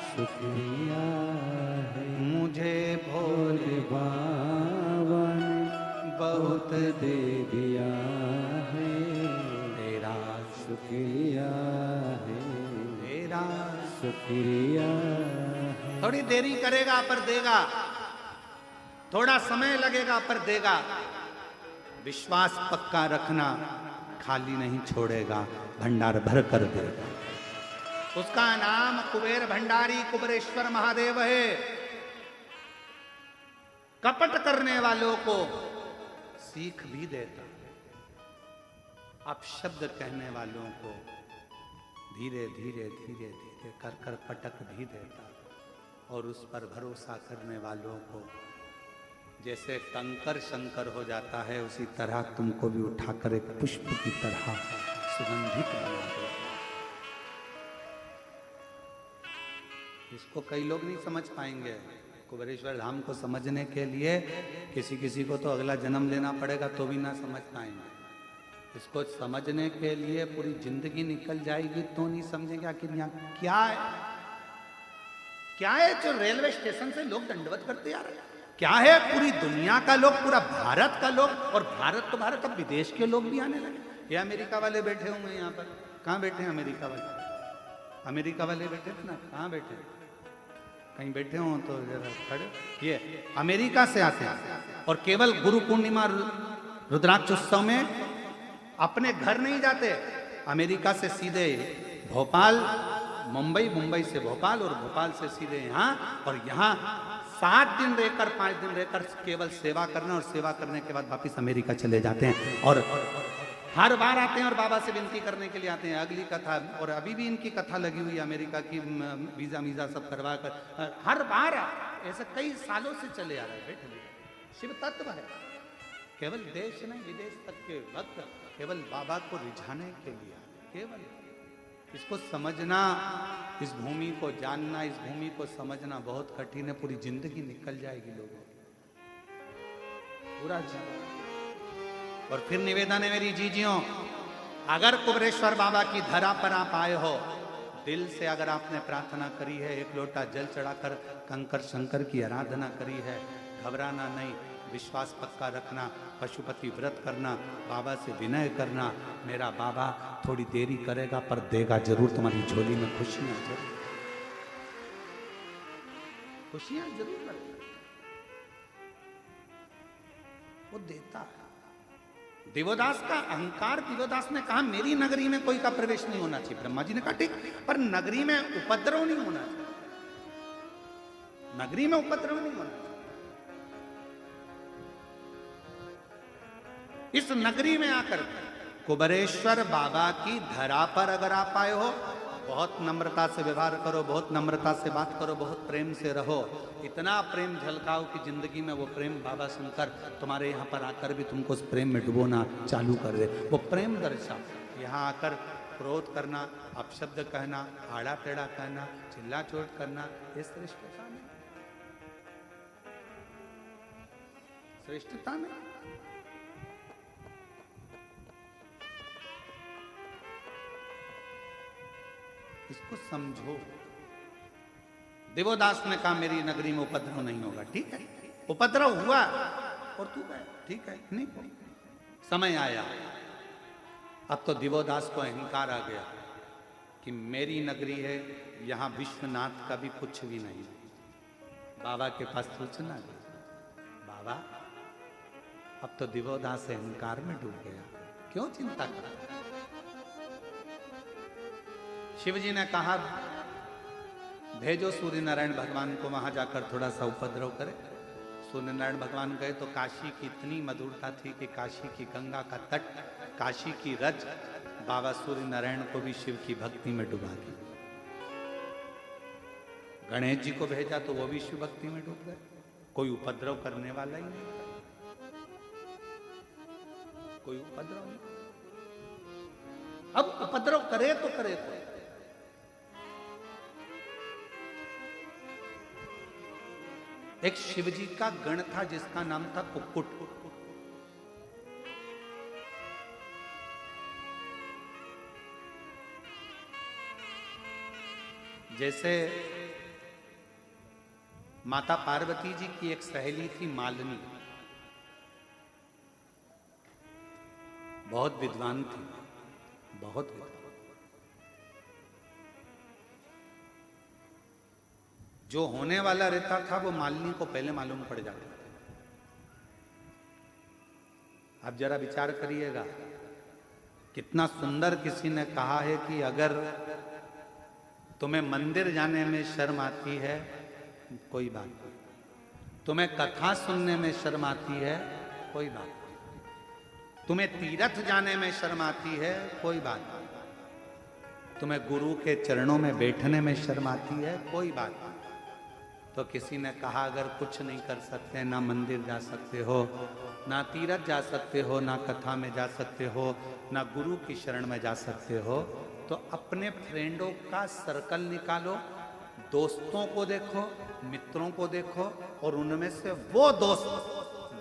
शुक्रिया है। मुझे भोले बाबा ने बहुत दे दिया है, तेरा शुक्रिया है, तेरा। शुक्रिया है। थोड़ी देरी करेगा पर देगा, थोड़ा समय लगेगा पर देगा। विश्वास पक्का रखना, खाली नहीं छोड़ेगा, भंडार भर कर देगा। उसका नाम कुबेर भंडारी कुबेरेश्वर महादेव है। कपट करने वालों को सीख भी देता, अपशब्द कहने वालों को धीरे धीरे धीरे धीरे कर कर पटक भी देता, और उस पर भरोसा करने वालों को जैसे कंकर शंकर हो जाता है, उसी तरह तुमको भी उठाकर एक पुष्प की तरह सुगंधित बना दे। इसको कई लोग नहीं समझ पाएंगे। कुबेरेश्वर धाम को समझने के लिए किसी किसी को तो अगला जन्म लेना पड़ेगा तो भी ना समझ पाएंगे। इसको समझने के लिए पूरी जिंदगी निकल जाएगी तो नहीं समझेंगे आखिर यहाँ क्या है। क्या है जो रेलवे स्टेशन से लोग दंडवत करते आ रहे हैं? क्या है पूरी दुनिया का लोग, पूरा भारत का लोग, और भारत तो भारत, अब विदेश के लोग भी आने लगे। ये अमेरिका वाले बैठे हुए हैं यहाँ पर, कहाँ बैठे हैं अमेरिका वाले? अमेरिका वाले बैठे थे ना, कहाँ बैठे? कहीं बैठे हो तो जरा खड़े। ये अमेरिका से आते हैं और केवल गुरु पूर्णिमा रुद्राक्ष उत्सव में अपने घर नहीं जाते, अमेरिका से सीधे भोपाल, मुंबई, मुंबई से भोपाल, और भोपाल से सीधे यहाँ, और यहाँ 7 दिन रहकर 5 दिन रहकर केवल सेवा करना, और सेवा करने के बाद वापिस अमेरिका चले जाते हैं। और हर बार आते हैं और बाबा से विनती करने के लिए आते हैं। अगली कथा, और अभी भी इनकी कथा लगी हुई है अमेरिका की, वीजा वीजा सब करवा कर हर बार ऐसे कई सालों से चले आ रहे हैं। बैठे शिव तत्व है, केवल देश नहीं विदेश तक के भक्त केवल बाबा को रिझाने के लिए, केवल इसको समझना, इस भूमि को जानना, इस भूमि को समझना बहुत कठिन है। पूरी जिंदगी निकल जाएगी लोगों, पूरा जीवन। और फिर निवेदन है मेरी जीजियों, अगर कुबेरेश्वर बाबा की धरा पर आप आए हो, दिल से अगर आपने प्रार्थना करी है, एक लोटा जल चढ़ाकर कंकर शंकर की आराधना करी है, घबराना नहीं, विश्वास पक्का रखना, पशुपति व्रत करना, बाबा से विनय करना। मेरा बाबा थोड़ी देरी करेगा पर देगा जरूर, तुम्हारी झोली में खुशियां जरूर, खुशियां जरूर करेगा, वो देता है। देवदास का अहंकार, देवदास ने कहा मेरी नगरी में कोई का प्रवेश नहीं होना चाहिए। ब्रह्मा जी ने कहा ठीक, पर नगरी में उपद्रव नहीं होना चाहिए, नगरी में उपद्रव नहीं होना चाहिए। इस नगरी में आकर कुबेरेश्वर बाबा की धरा पर अगर आप आए हो, बहुत नम्रता से व्यवहार करो, बहुत नम्रता से बात करो, बहुत प्रेम से रहो, इतना प्रेम झलकाओ कि जिंदगी में वो प्रेम बाबा शंकर तुम्हारे यहाँ पर आकर भी तुमको उस प्रेम में डुबोना चालू कर दे। वो प्रेम दर्शाओ। यहाँ आकर क्रोध करना, अपशब्द कहना, आड़ा टेढ़ा कहना, चिल्ला चोट करना, ये श्रेष्ठता नहीं, श्रेष्ठता नहीं। इसको समझो। देवोदास ने कहा मेरी नगरी में उपद्रव नहीं होगा, ठीक है, उपद्रव हुआ और तू गया, ठीक है, नहीं समय आया। अब तो दिवोदास को अहंकार आ गया कि मेरी नगरी है, यहां विश्वनाथ का भी कुछ भी नहीं। बाबा के पास सूचना गई, बाबा अब तो दिवोदास अहंकार में डूब गया, क्यों चिंता कर। शिवजी ने कहा भेजो सूर्य नारायण भगवान को वहां जाकर थोड़ा सा उपद्रव करे। सूर्य नारायण भगवान गए तो काशी की इतनी मधुरता थी कि काशी की गंगा का तट, काशी की रज बाबा सूर्य नारायण को भी शिव की भक्ति में डुबा दी। गणेश जी को भेजा तो वो भी शिव भक्ति में डूब गए। कोई उपद्रव करने वाला ही नहीं, कोई उपद्रव नहीं। अब उपद्रव करे तो करे तो एक शिवजी का गण था जिसका नाम था कुक्कुट। जैसे माता पार्वती जी की एक सहेली थी मालिनी, बहुत विद्वान थी, बहुत विद्वान। जो होने वाला रहता था वो मालिनी को पहले मालूम पड़ जाता था। आप जरा विचार करिएगा, कितना सुंदर किसी ने कहा है कि अगर तुम्हें मंदिर जाने में शर्म आती है कोई बात नहीं, तुम्हें कथा सुनने में शर्म आती है कोई बात नहीं, तुम्हें तीर्थ जाने में शर्म आती है कोई बात नहीं, तुम्हें गुरु के चरणों में बैठने में शर्म आती है कोई बात नहीं। तो किसी ने कहा अगर कुछ नहीं कर सकते, ना मंदिर जा सकते हो, ना तीर्थ जा सकते हो, ना कथा में जा सकते हो, ना गुरु की शरण में जा सकते हो, तो अपने फ्रेंडों का सर्कल निकालो, दोस्तों को देखो, मित्रों को देखो और उनमें से वो दोस्त,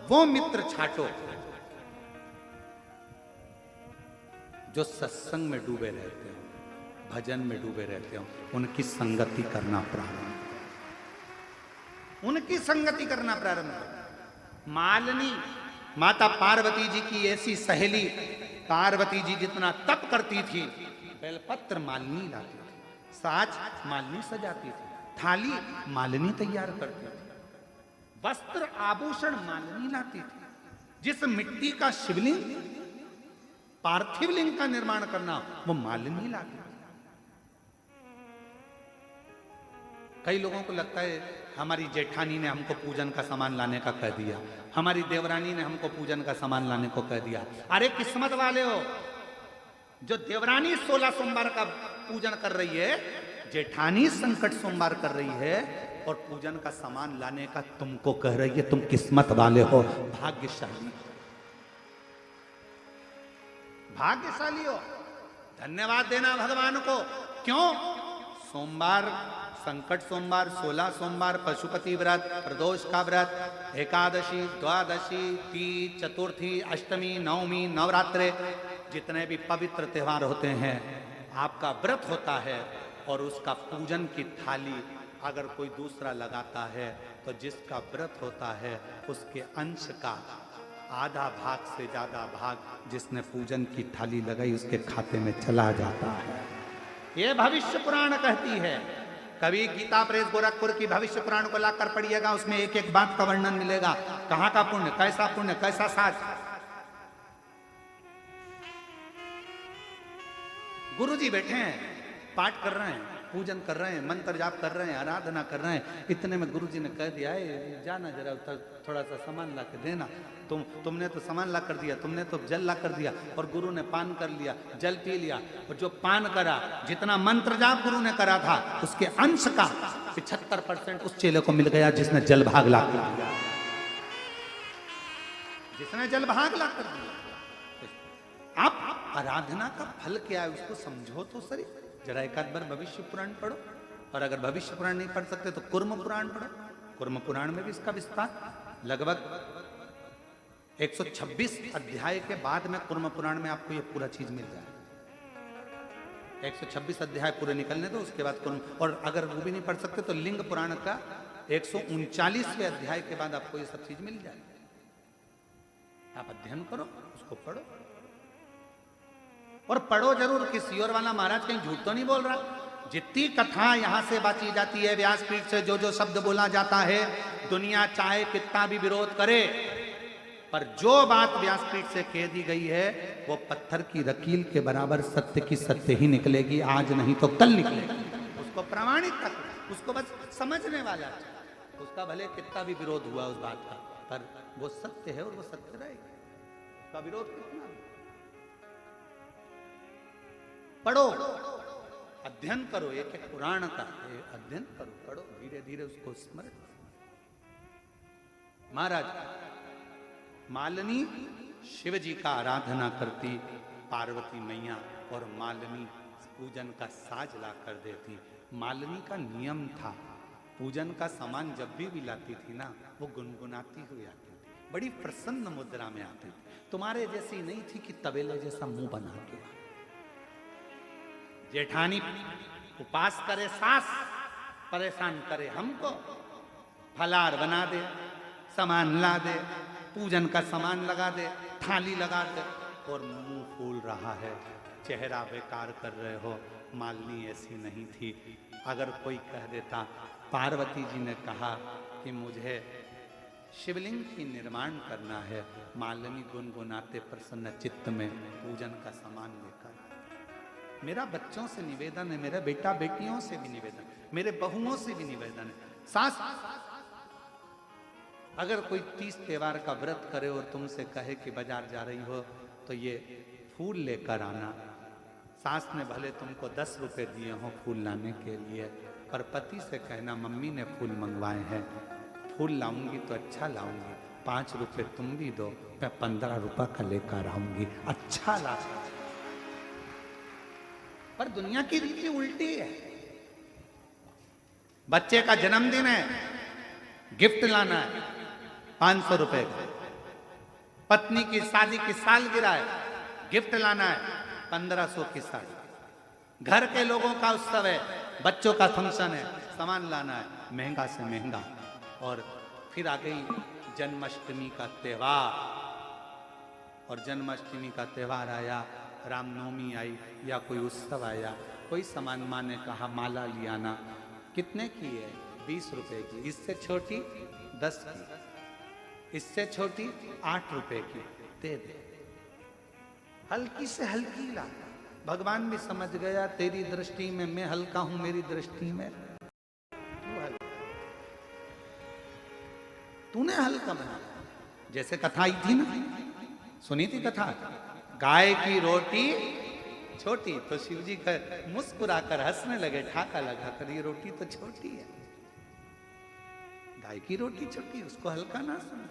वो मित्र छांटो जो सत्संग में डूबे रहते हो, भजन में डूबे रहते हो। उनकी संगति करना प्रारंभ, उनकी संगति करना प्रारंभ करो। मालिनी माता पार्वती जी की ऐसी सहेली, पार्वती जी जितना तप करती थी, बेलपत्र मालिनी लाती थी, साज मालिनी सजाती थी, थाली मालिनी तैयार करती थी, वस्त्र आभूषण मालिनी लाती थी। जिस मिट्टी का शिवलिंग, पार्थिव लिंग का निर्माण करना वो मालिनी लाती थी। कई लोगों को लगता है हमारी जेठानी ने हमको पूजन का सामान लाने का कह दिया, हमारी देवरानी ने हमको पूजन का सामान लाने को कह दिया। अरे किस्मत वाले हो, जो देवरानी 16 सोमवार का पूजन कर रही है, जेठानी संकट सोमवार कर रही है और पूजन का सामान लाने का तुमको कह रही है। तुम किस्मत वाले हो, भाग्यशाली, भाग्यशाली हो। धन्यवाद देना भगवान को। क्यों? सोमवार, संकट सोमवार, 16 सोमवार, पशुपति व्रत, प्रदोष का व्रत, एकादशी, द्वादशी, तीज, चतुर्थी, अष्टमी, नवमी, नवरात्रे, जितने भी पवित्र त्योहार होते हैं, आपका व्रत होता है और उसका पूजन की थाली अगर कोई दूसरा लगाता है तो जिसका व्रत होता है उसके अंश का आधा भाग से ज्यादा भाग जिसने पूजन की थाली लगाई उसके खाते में चला जाता है। ये भविष्य पुराण कहती है। कभी गीता प्रेस गोरखपुर की भविष्य पुराण को लाकर पढ़िएगा, उसमें एक एक बात का वर्णन मिलेगा। कहाँ का पुण्य, कैसा साज। गुरुजी बैठे हैं, पाठ कर रहे हैं, पूजन कर रहे हैं, मंत्र जाप कर रहे हैं, आराधना कर रहे हैं। इतने में गुरुजी ने कह दिया है जाना जरा थोड़ा सा सामान ला के देना। तुमने तो सामान ला कर दिया, तुमने तो जल ला कर दिया, और गुरु ने पान कर लिया, जल पी लिया, और जो पान करा, जितना मंत्र जाप गुरु ने करा था उसके अंश का 75% उस चेले को मिल गया जिसने जल भाग ला कर दिया, जिसने जल भाग ला कर दिया। आप आराधना का फल क्या है उसको समझो तो सही। जरा एक आध बार भविष्य पुराण पढ़ो, और अगर भविष्य पुराण नहीं पढ़ सकते तो कुर्म पुराण पढ़ो। कुर्म पुराण में भी इसका विस्तार लगभग 126 अध्याय के बाद में कुर्म पुराण में आपको ये पूरा चीज मिल जाए। 126 अध्याय पूरे निकलने दो, उसके बाद करूँ। और अगर वो भी नहीं पढ़ सकते तो लिंग पुराण का 139वें अध्याय के बाद आपको ये सब चीज मिल जाएगी। आप अध्ययन करो, उसको पढ़ो, और पढ़ो जरूर। किसी और वाला महाराज कहीं झूठ तो नहीं बोल रहा। जितनी कथा यहां से बांटी जाती है व्यासपीठ से, जो जो शब्द बोला जाता है, दुनिया चाहे कितना भी विरोध करे, पर जो बात व्यासपीठ से कह दी गई है वो पत्थर की लकीर के बराबर सत्य की सत्य ही निकलेगी, आज नहीं तो कल निकलेगी। उसको प्रमाणित कर, उसको बस समझने वाला है। उसका भले कितना भी विरोध हुआ उस बात का, पर वो सत्य है और वो सत्य रहेगा। उसका विरोध कितना भी। पढ़ो, अध्ययन करो, एक एक पुराण का अध्ययन करो, पढ़ो, धीरे धीरे उसको स्मरण। महाराज मालिनी शिव जी का आराधना करती, पार्वती मैया, और मालिनी पूजन का साज ला कर देती। मालिनी का नियम था, पूजन का सामान जब भी लाती थी ना, वो गुनगुनाती हुई आती थी, बड़ी प्रसन्न मुद्रा में आती थी। तुम्हारे जैसी नहीं थी कि तबेले जैसा मुंह बना के। जेठानी उपास करे सास, परेशान करे हमको, फलार बना दे, सामान ला दे, पूजन का सामान लगा दे, थाली लगा दे, और मुंह फूल रहा है, चेहरा बेकार कर रहे हो। मालिनी ऐसी नहीं थी। अगर कोई कह देता, पार्वती जी ने कहा कि मुझे शिवलिंग की निर्माण करना है, मालिनी गुनगुनाते प्रसन्न चित्त में पूजन का सामान लेकर। मेरा बच्चों से निवेदन है, मेरे बेटा बेटियों से भी निवेदन, मेरे बहुओं से भी निवेदन है। सास अगर कोई 30 त्योहार का व्रत करे और तुमसे कहे कि बाजार जा रही हो तो ये फूल लेकर आना, सास ने भले तुमको 10 रुपए दिए हो फूल लाने के लिए, पर पति से कहना मम्मी ने फूल मंगवाए हैं, फूल लाऊंगी तो अच्छा लाऊंगी, 5 रुपए तुम भी दो, मैं 15 रुपए का लेकर आऊंगी, अच्छा ला। पर दुनिया की रीति उल्टी है। बच्चे का जन्मदिन है, गिफ्ट लाना है 500 रुपए का। पत्नी की शादी की सालगिरह है, गिफ्ट लाना है 1500 की साड़ी। घर के लोगों का उत्सव है, बच्चों का फंक्शन है, सामान लाना है महंगा से महंगा। और फिर आ गई जन्माष्टमी का त्योहार, और जन्माष्टमी का त्योहार आया, रामनवमी आई या कोई उत्सव आया, कोई सामान माँ ने कहा माला लियाना, कितने की है? 20 रुपए की। इससे छोटी 10 की, इससे छोटी 8 रुपए की, दे दे। हल्की से हल्की ला। भगवान भी समझ गया तेरी दृष्टि में मैं हल्का हूं, मेरी दृष्टि में तू हल्का, तूने हल्का बना। जैसे कथा आई थी ना, सुनी थी कथा, गाय की रोटी छोटी, तो शिव जी मुस्कुराकर हंसने लगे, ठाका लगा कर, ये रोटी तो छोटी है, गाय की रोटी छोटी, उसको हल्का ना समझ,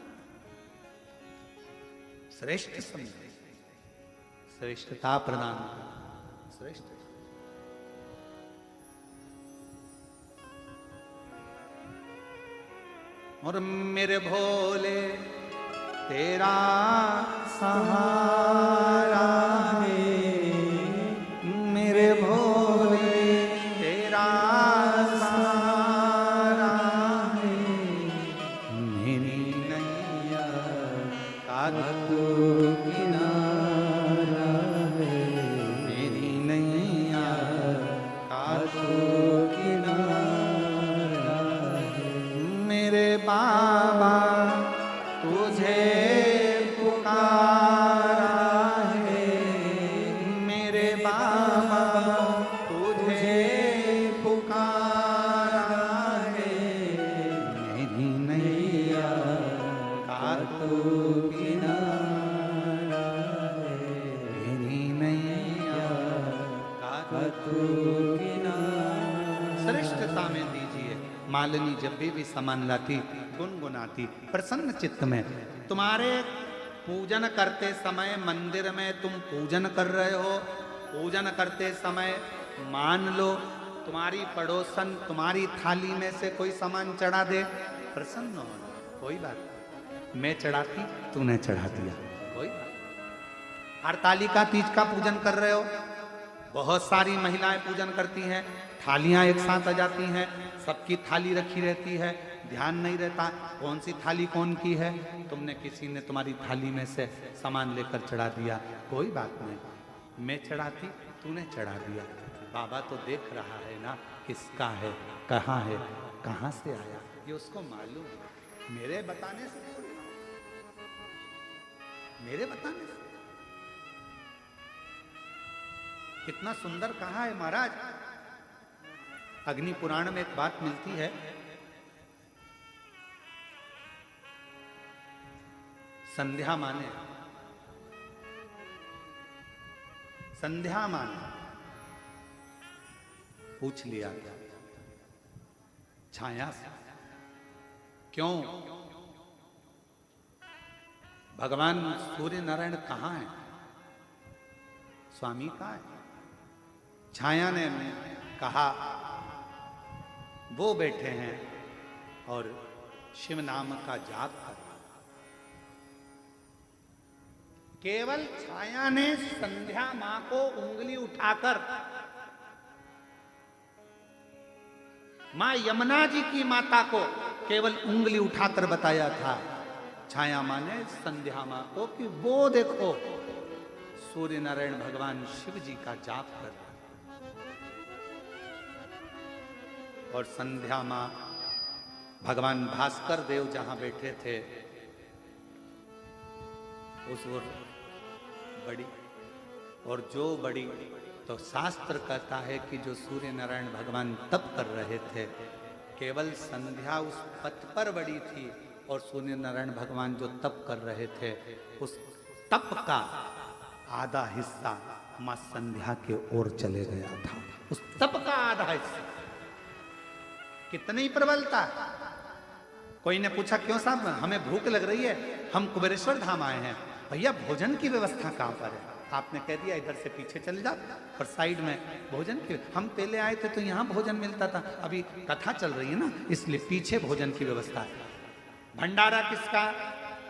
श्रेष्ठ समझे, श्रेष्ठता प्रदान कर, श्रेष्ठ। और मेरे भोले तेरा सहारा है, मेरे भोले तेरा सहारा है, मेरी नैया का तू किनारा है, मेरी नैया का तू किनारा है। मेरे बाबा तुझे पुकारा है, मेरे बाबा तुझे पुकारा है, मेरी नैया का तू किनारा है, मेरी नैया का तू किनारा। श्रेष्ठता में दीजिए। मालिनी जब भी सामान लाती, गुनगुनाती, प्रसन्न चित्त में। तुम्हारे पूजन करते समय मंदिर में तुम पूजन कर रहे हो, पूजन करते समय मान लो तुम्हारी पड़ोसन तुम्हारी थाली में से कोई सामान चढ़ा दे, प्रसन्न हो, कोई बात नहीं। मैं चढ़ाती, तूने चढ़ा दिया, कोई बात। हरतालिका तीज का पूजन कर रहे हो, बहुत सारी महिलाएं पूजन करती हैं, थालियां एक साथ आ जाती हैं, सबकी थाली रखी रहती है, ध्यान नहीं रहता कौन सी थाली कौन की है। तुमने किसी ने तुम्हारी थाली में से सामान लेकर चढ़ा दिया, कोई बात नहीं, मैं चढ़ाती तूने चढ़ा दिया, बाबा तो देख रहा है ना किसका है, कहाँ से आया, ये उसको मालूम है। मेरे बताने से थोड़ी ना, मेरे बताने से। कितना सुंदर कहा है महाराज। अग्नि पुराण में एक बात मिलती है, संध्या माने, संध्या माने पूछ लिया छाया से, क्यों भगवान सूर्य नारायण कहाँ है, स्वामी कहाँ है। छाया ने कहा वो बैठे हैं और शिव नाम का जाप कर रहा। केवल छाया ने संध्या मां को उंगली उठाकर मां यमुना जी की माता को केवल उंगली उठाकर बताया था छाया मां ने संध्या मां को कि वो देखो सूर्य नारायण भगवान शिव जी का जाप कर रहा। और संध्या मां भगवान भास्कर देव जहां बैठे थे उस ओर बड़ी, और जो बड़ी तो शास्त्र कहता है कि जो सूर्य नारायण भगवान तप कर रहे थे, केवल संध्या उस पथ पर बड़ी थी और सूर्य नारायण भगवान जो तप कर रहे थे उस तप का आधा हिस्सा मां संध्या के ओर चले गया था। उस तप का आधा हिस्सा, कितनी प्रबलता। कोई ने पूछा क्यों साहब हमें भूख लग रही है, हम कुबेरेश्वर धाम आए हैं, भैया भोजन की व्यवस्था कहां पर है। आपने कह दिया इधर से पीछे चले जाओ और साइड में भोजन की, हम पहले आए थे तो यहाँ भोजन मिलता था, अभी कथा चल रही है ना इसलिए पीछे भोजन की व्यवस्था है। भंडारा किसका,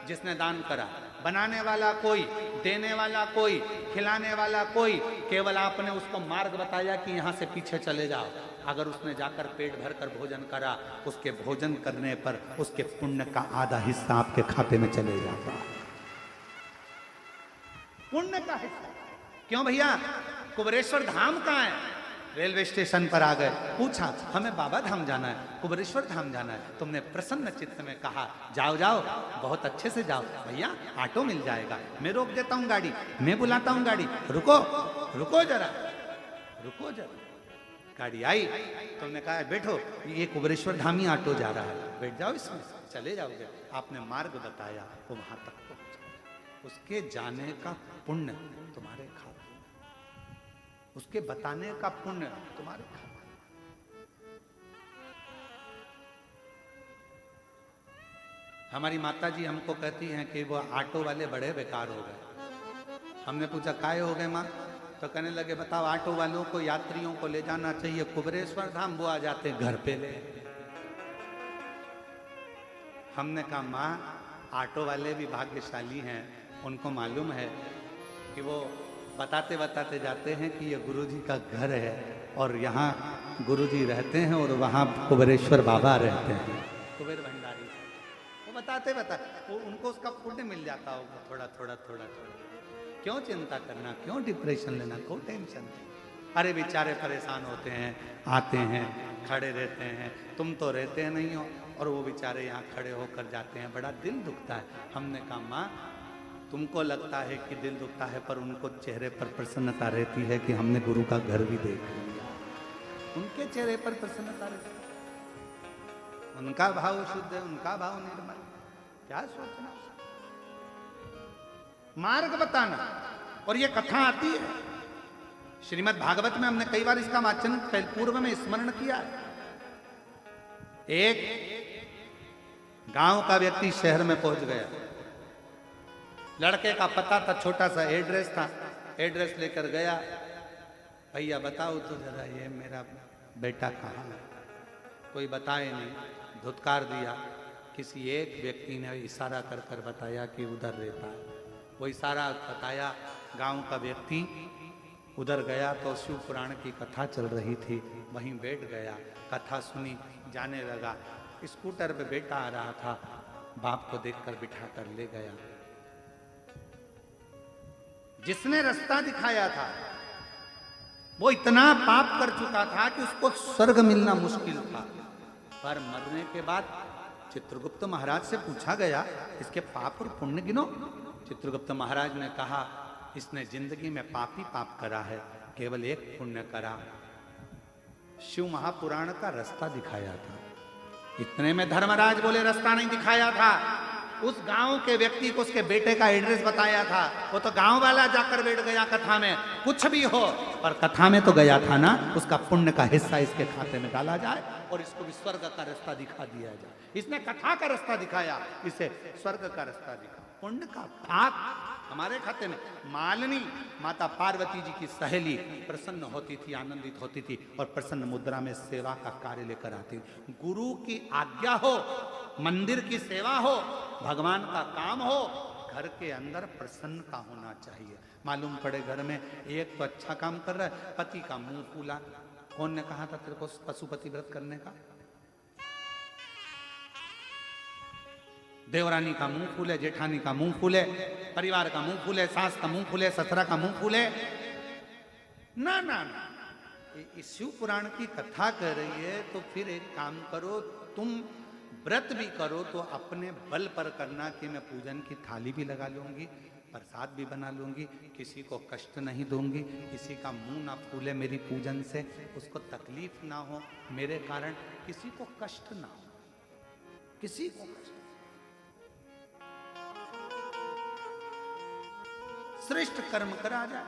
जिसने दान करा, बनाने वाला कोई, देने वाला कोई, खिलाने वाला कोई, केवल आपने उसको मार्ग बताया कि यहाँ से पीछे चले जाओ। अगर उसने जाकर पेट भरकर भोजन करा, उसके भोजन करने पर उसके पुण्य का आधा हिस्सा आपके खाते में चले जाता है, पुण्य का हिस्सा। क्यों भैया कुबेरेश्वर धाम कहाँ है। रेलवे स्टेशन पर आ गए, पूछा हमें बाबा धाम जाना है, कुबेरेश्वर धाम जाना है। तुमने प्रसन्न चित्त में कहा जाओ जाओ, बहुत अच्छे से जाओ, भैया ऑटो मिल जाएगा, मैं रोक देता हूँ गाड़ी, मैं बुलाता हूँ गाड़ी, रुको रुको जरा, रुको जरा। गाड़ी आई, तुमने कहा बैठो, ये कुबेरेश्वर धामी ऑटो जा रहा है, बैठ जाओ इसमें, चले जाओगे। आपने मार्ग बताया, वो वहां तक पहुंचा। उसके जाने का पुण्य तुम्हारे खाते, उसके बताने का पुण्य तुम्हारे खाते। हमारी माता जी हमको कहती हैं कि वो ऑटो वाले बड़े बेकार हो गए। हमने पूछा काहे हो गए माँ, तो कहने लगे बताओ ऑटो वालों को यात्रियों को ले जाना चाहिए कुबेरेश्वर धाम, वो आ जाते घर पे ले। हमने कहा माँ ऑटो वाले भी भाग्यशाली हैं, उनको मालूम है कि वो बताते बताते जाते हैं कि ये गुरुजी का घर है और यहाँ गुरुजी रहते हैं और वहाँ कुबेरेश्वर बाबा रहते हैं, कुबेर भंडारी। वो बताते बताते उनको उसका पुण्य मिल जाता होगा थोड़ा थोड़ा थोड़ा थोड़ा। क्यों चिंता करना, क्यों डिप्रेशन लेना, कोई टेंशन नहीं। अरे बेचारे परेशान होते हैं, आते हैं, खड़े रहते हैं, तुम तो रहते नहीं हो, और वो बेचारे यहाँ खड़े होकर जाते हैं, बड़ा दिल दुखता है। हमने कहा माँ तुमको लगता है कि दिल दुखता है, पर उनको चेहरे पर प्रसन्नता रहती है कि हमने गुरु का घर भी देख लिया, उनके चेहरे पर प्रसन्नता रहती है, उनका भाव शुद्ध है, उनका भाव निर्मल। क्या सोचना, मार्ग बताना। और ये कथा आती है श्रीमद् भागवत में, हमने कई बार इसका वाचन पूर्व में स्मरण किया है। एक गांव का व्यक्ति शहर में पहुंच गया, लड़के का पता था, छोटा सा एड्रेस था, एड्रेस लेकर गया, भैया बताओ तो जरा ये मेरा बेटा कहाँ है। कोई बताए नहीं, धुतकार दिया। किसी एक व्यक्ति ने इशारा कर कर बताया कि उधर रहता है। वो इशारा बताया, गांव का व्यक्ति उधर गया तो शिव पुराण की कथा चल रही थी, वहीं बैठ गया, कथा सुनी, जाने लगा। स्कूटर पे बेटा आ रहा था, बाप को देखकर बिठा कर ले गया। जिसने रास्ता दिखाया था वो इतना पाप कर चुका था कि उसको स्वर्ग मिलना मुश्किल था। पर मरने के बाद चित्रगुप्त महाराज से पूछा गया, इसके पाप और पुण्य गिनो। चित्रगुप्त महाराज ने कहा, इसने जिंदगी में पाप ही पाप करा है, केवल एक पुण्य करा, शिव महापुराण का रास्ता दिखाया था। इतने में धर्मराज बोले, रास्ता नहीं दिखाया था, उस गांव के व्यक्ति को उसके बेटे का एड्रेस बताया था। वो तो गांव वाला जाकर बैठ गया कथा में, कुछ भी हो पर कथा में तो गया था ना, उसका पुण्य का हिस्सा इसके खाते में डाला जाए और इसको भी स्वर्ग का रास्ता दिखा दिया जाए। इसने कथा का रास्ता दिखाया, इसे स्वर्ग का रास्ता दिखा। पुण्य का पाप हमारे खाते में। मालिनी माता पार्वती जी की सहेली प्रसन्न होती थी, आनंदित होती थी और प्रसन्न मुद्रा में सेवा का कार्य लेकर आती। गुरु की आज्ञा हो, मंदिर की सेवा हो, भगवान का काम हो, घर के अंदर प्रसन्नता होना चाहिए। मालूम पड़े घर में एक तो अच्छा काम कर रहा है, पति का मुंह फूला। कौन ने कहा था तेरे को पशुपति व्रत करने का? देवरानी का मुंह फूले, जेठानी का मुंह फूले, परिवार का मुंह फूले, सास का मुंह फूले, ससुरा का मुंह फूले। ना ना ना, इस शिव पुराण की कथा कर रही है तो फिर एक काम करो, तुम व्रत भी करो तो अपने बल पर करना कि मैं पूजन की थाली भी लगा लूंगी, प्रसाद भी बना लूंगी, किसी को कष्ट नहीं दूंगी, किसी का मुंह ना फूले मेरी पूजन से, उसको तकलीफ ना हो मेरे कारण, किसी को कष्ट ना हो, किसी को कष्ट। श्रेष्ठ कर्म करा जाए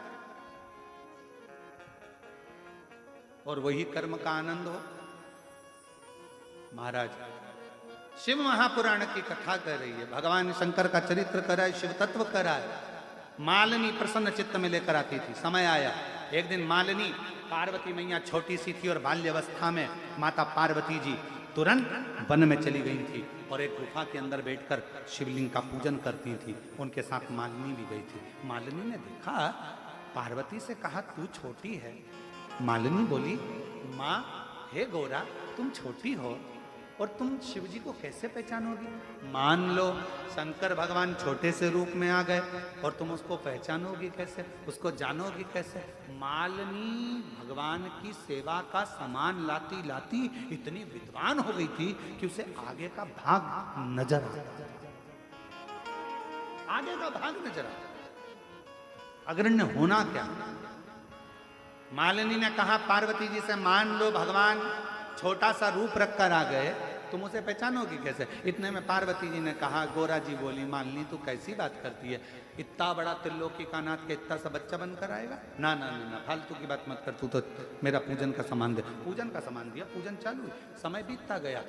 और वही कर्म का आनंद हो। महाराज शिव महापुराण की कथा कर रही है, भगवान शंकर का चरित्र कराए, शिव तत्व कराए। मालिनी प्रसन्न चित्त में लेकर आती थी। समय आया एक दिन, मालिनी पार्वती मैया छोटी सी थी और बाल्यावस्था में माता पार्वती जी तुरंत वन में चली गई थी और एक गुफा के अंदर बैठकर शिवलिंग का पूजन करती थी। उनके साथ मालिनी भी गई थी। मालिनी ने देखा, पार्वती से कहा, तू छोटी है। मालिनी बोली, माँ हे गौरा, तुम छोटी हो और तुम शिव जी को कैसे पहचानोगी? मान लो शंकर भगवान छोटे से रूप में आ गए और तुम उसको पहचानोगी कैसे, उसको जानोगी कैसे? मालिनी भगवान की सेवा का सामान लाती लाती इतनी विद्वान हो गई थी कि उसे आगे का भाग नजर आ, आगे का भाग नजर आ। अग्रण्य होना क्या? मालिनी ने कहा पार्वती जी से, मान लो भगवान छोटा सा रूप रखकर आ गए, तुम उसे पहचानोगी कैसे? इतने में पार्वती जी ने कहा, गोरा जी बोली, मालिनी तू कैसी बात करती है, इतना बड़ा त्रिलोकी का नाथ के इतना सा बच्चा बनकर आएगा? ना ना ना ना, फालतू की बात मत कर, तू तो मेरा पूजन का सामान दे। पूजन का सामान दिया, पूजन चालू। समय बीतता गया,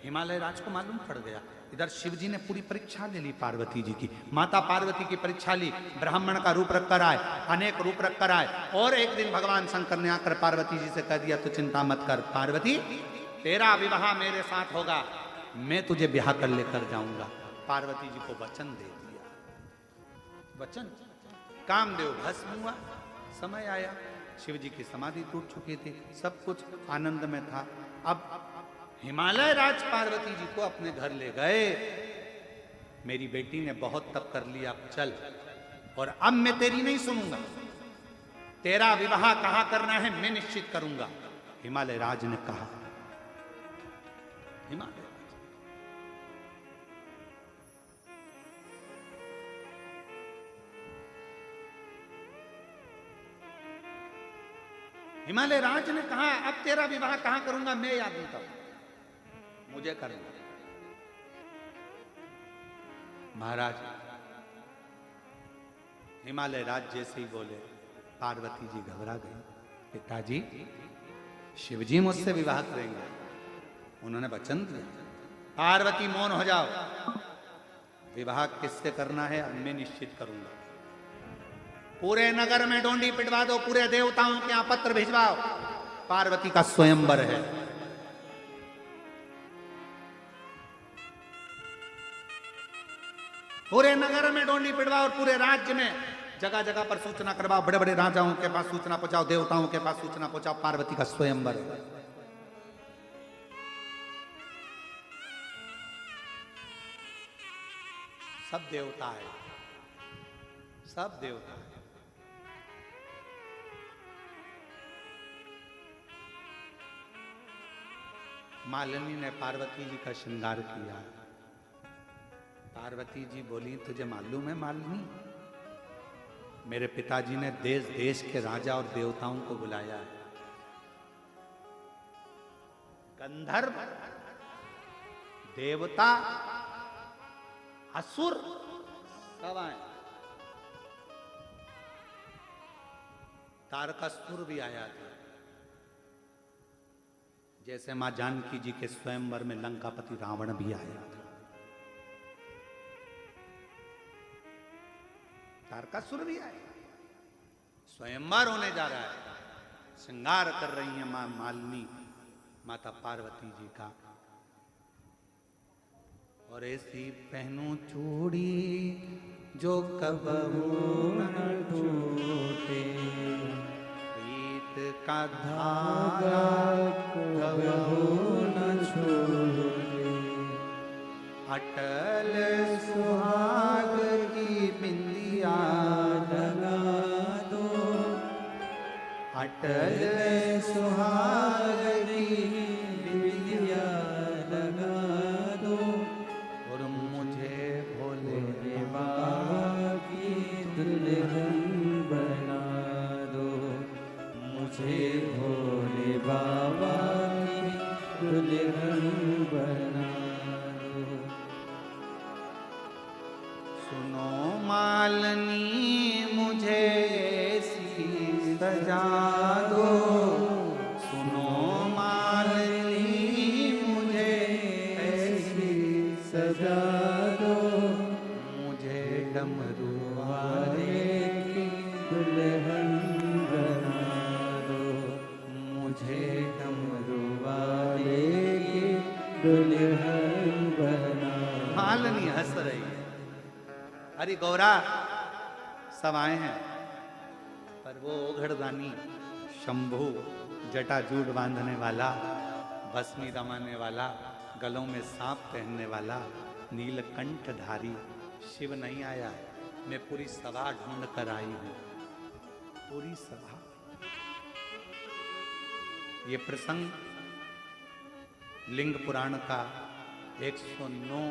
हिमालय राज को मालूम पड़ गया। इधर शिव जी ने पूरी परीक्षा ले ली पार्वती जी की। माता पार्वती की परीक्षा ली, ब्राह्मण का रूप रखकर आए, अनेक रूप रखकर आए। और एक दिन भगवान शंकर ने आकर पार्वती जी से कह दिया, तो चिंता मत कर पार्वती, तेरा विवाह मेरे साथ होगा, मैं तुझे ब्याह कर लेकर जाऊंगा। पार्वती जी को वचन दे दिया। वचन, कामदेव भस्म हुआ। समय आया, शिव जी की समाधि टूट चुकी थी, सब कुछ आनंद में था। अब हिमालय राज पार्वती जी को अपने घर ले गए। मेरी बेटी ने बहुत तप कर लिया, अब चल, और अब मैं तेरी नहीं सुनूंगा, तेरा विवाह कहां करना है मैं निश्चित करूंगा। हिमालय राज ने कहा। हिमालय राज ने कहा, अब तेरा विवाह कहां करूंगा मैं याद नहीं करूंगा, मुझे करना। महाराज हिमालय राज जैसे ही बोले, पार्वती जी घबरा गई। पिताजी, शिवजी मुझसे विवाह करेंगे, उन्होंने वचन दिया। पार्वती मौन हो जाओ, विवाह किससे करना है अब मैं निश्चित करूंगा। पूरे नगर में डोंडी पिटवा दो, पूरे देवताओं के यहां पत्र भिजवाओ, पार्वती का स्वयंवर है। पूरे नगर में डोंडी पिटवाओ और पूरे राज्य में जगह जगह पर सूचना करवाओ, बड़े बड़े राजाओं के पास सूचना पहुंचाओ, देवताओं के पास सूचना पहुंचाओ, पार्वती का स्वयंवर है। सब देवता है, सब देवता है। मालिनी ने पार्वती जी का श्रृंगार किया। पार्वती जी बोली, तुझे मालूम है मालिनी, मेरे पिताजी ने देश देश के राजा और देवताओं को बुलाया है। गंधर्व, देवता, असुर सब आए। तारकासुर भी आया था। जैसे मां जानकी जी के स्वयंवर में लंकापति रावण भी आया था। तारकासुर भी आए। स्वयंवर होने जा रहा है। श्रृंगार कर रही है मां मालिनी, माता पार्वती जी का। और ऐसी पहनूं चूड़ी जो कबहू न टूटे, प्रीत का धागा कबहू न छूटे, अटल सुहाग की बिंदिया लगा दो, अटल सुहाग की बिंदिया लगा दो, और मुझे भोले बाबा की दुल्हन बना दो, मुझे भोले बाबा की दुल्हन बना दो। सुनो मालिनी मुझे ऐसी सजा दो, सुनो मालिनी मुझे ऐसी सजा दो, मुझे डमरू वाले की दुल्हन बना दो, मुझे डमरू वाले की दुल्हन बना। मालिनी हंस रही है। अरे गौरा, सब आए हैं, पर वो ओघड़दानी शंभू, जटाजूट बांधने वाला, भस्मी रमाने वाला, गलों में सांप पहनने वाला, नीलकंठधारी शिव नहीं आया है। मैं पूरी सभा ढूंढ कर आई हूं, पूरी सभा। ये प्रसंग लिंग पुराण का 109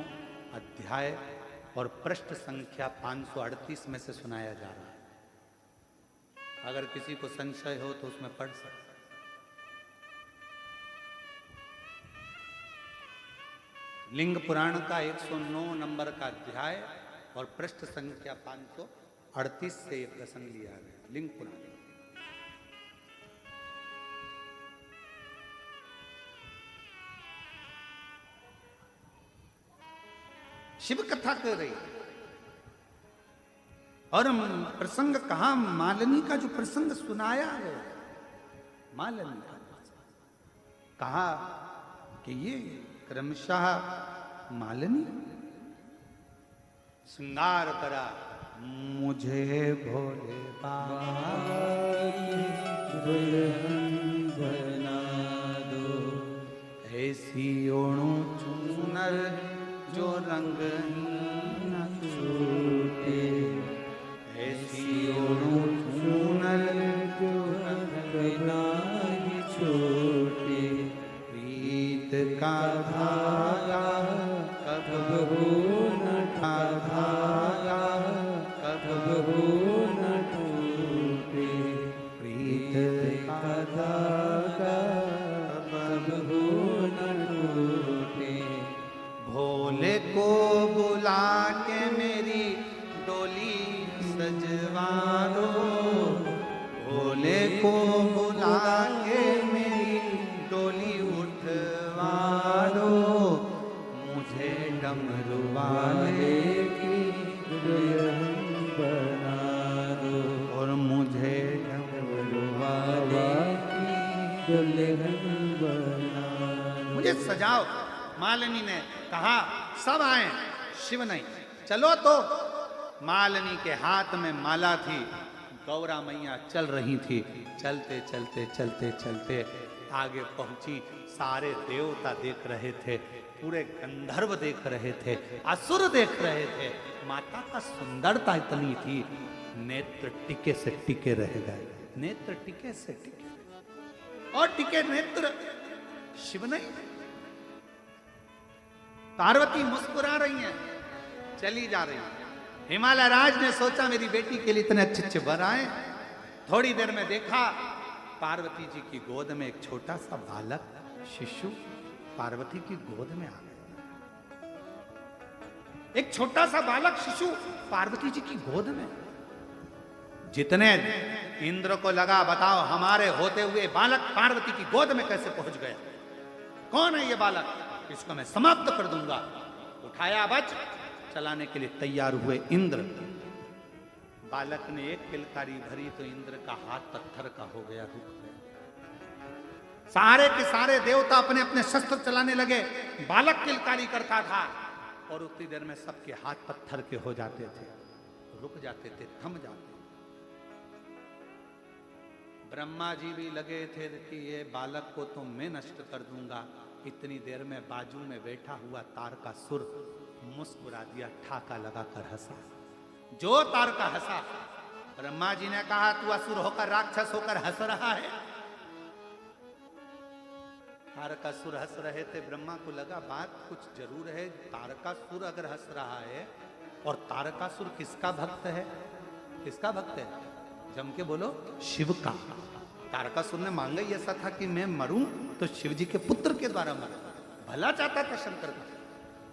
अध्याय और पृष्ठ संख्या 538 में से सुनाया जा रहा है। अगर किसी को संशय हो तो उसमें पढ़ सकते। लिंग पुराण का 109 नंबर का अध्याय और पृष्ठ संख्या 538 से यह प्रसंग लिया गया। लिंग पुराण शिव कथा कर रही और प्रसंग कहा, मालिनी का जो प्रसंग सुनाया है, मालिनी का कहा कि ये क्रमशः मालिनी श्रृंगार करा, मुझे भोले बाबा की दुल्हन बना दो, ऐसी ओणु चूनर जो रंग न छूटे, ऐसी ओणु चूनर जो रंग न छूटे, प्रीत का धागा कबहू न धागा कबहू न टूटे, प्रीत का धागा कबहू न टूटे। भोले को बुला के मेरी डोली सजवा दो, भोले को बुला के मेरी डोली उठवा दो, मुझे डमरू वाले की दुल्हन बना दो, और मुझे डमरू वाले की दुल्हन बना दो। मुझे सजाओ। मालिनी ने कहा, सब आए, शिव नहीं। चलो तो मालिनी के हाथ में माला थी, गौरा मैया चल रही थी। चलते चलते चलते चलते आगे पहुंची। सारे देवता देख रहे थे, पूरे गंधर्व देख रहे थे, असुर देख रहे थे। माता का सुंदरता इतनी थी, नेत्र टिके से टिके रह गए। नेत्र टिके से टिके और टिके नेत्र शिव नहीं। पार्वती मुस्कुरा रही हैं, चली जा रही हैं। हिमालय राज ने सोचा मेरी बेटी के लिए इतने अच्छे अच्छे वर आए। थोड़ी देर में देखा पार्वती जी की गोद में एक छोटा सा बालक शिशु पार्वती की गोद में आ गया। एक छोटा सा बालक शिशु पार्वती जी की गोद में। जितने इंद्र को लगा बताओ हमारे होते हुए बालक पार्वती की गोद में कैसे पहुंच गया, कौन है ये बालक, इसको मैं समाप्त कर दूंगा। उठाया वज्र, चलाने के लिए तैयार हुए इंद्र। बालक ने एक किलकारी भरी तो इंद्र का हाथ पत्थर का हो गया, रुक गया। सारे के सारे देवता अपने अपने शस्त्र चलाने लगे। बालक किलकारी करता था और उतनी देर में सबके हाथ पत्थर के हो जाते थे, रुक जाते थे, थम जाते। ब्रह्मा जी भी लगे थे कि ये बालक को तो मैं नष्ट कर दूंगा। इतनी देर में बाजू में बैठा हुआ तारकासुर मुस्कुरा दिया, ठाका लगाकर हंसा। जो तारका हंसा, ब्रह्मा जी ने कहा तू असुर होकर राक्षस होकर हंस रहा है। तारकासुर हंस रहे थे। ब्रह्मा को लगा बात कुछ जरूर है। तारकासुर अगर हंस रहा है, और तारकासुर किसका भक्त है, किसका भक्त है, जम के बोलो, शिव का। तारकासुर ने मांगा ही ऐसा था कि मैं मरूं तो शिव जी के पुत्र के द्वारा मरूं, भला चाहता था शंकर का।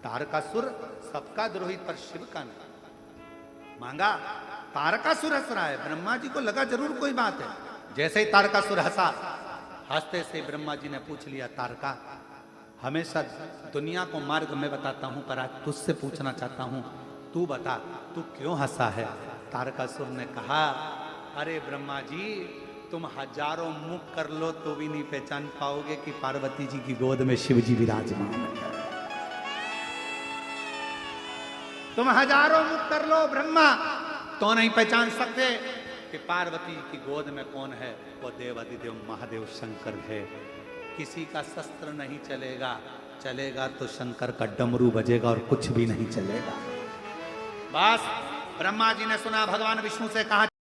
तारकासुर सबका द्रोही पर शिव का नहीं मांगा। तारकासुर हंस रहा है, ब्रह्मा जी को लगा जरूर कोई बात है। जैसे ही तारकासुर हंसा, हंसते से ब्रह्मा जी ने पूछ लिया, तारका हमेशा दुनिया को मार्ग मैं बताता हूं, पर आज तुझसे पूछना चाहता हूं, तू बता तू क्यों हंसा है। तारकासुर ने कहा, अरे ब्रह्मा जी तुम हजारों मुख कर लो तो भी नहीं पहचान पाओगे कि पार्वती जी की गोद में शिव जी विराजमान है। तुम हजारों मुख कर लो ब्रह्मा, तो नहीं पहचान सकते कि पार्वती की गोद में कौन है। वो देवादिदेव महादेव शंकर है। किसी का शस्त्र नहीं चलेगा, चलेगा तो शंकर का डमरू बजेगा और कुछ भी नहीं चलेगा। बस ब्रह्मा जी ने सुना, भगवान विष्णु से कहा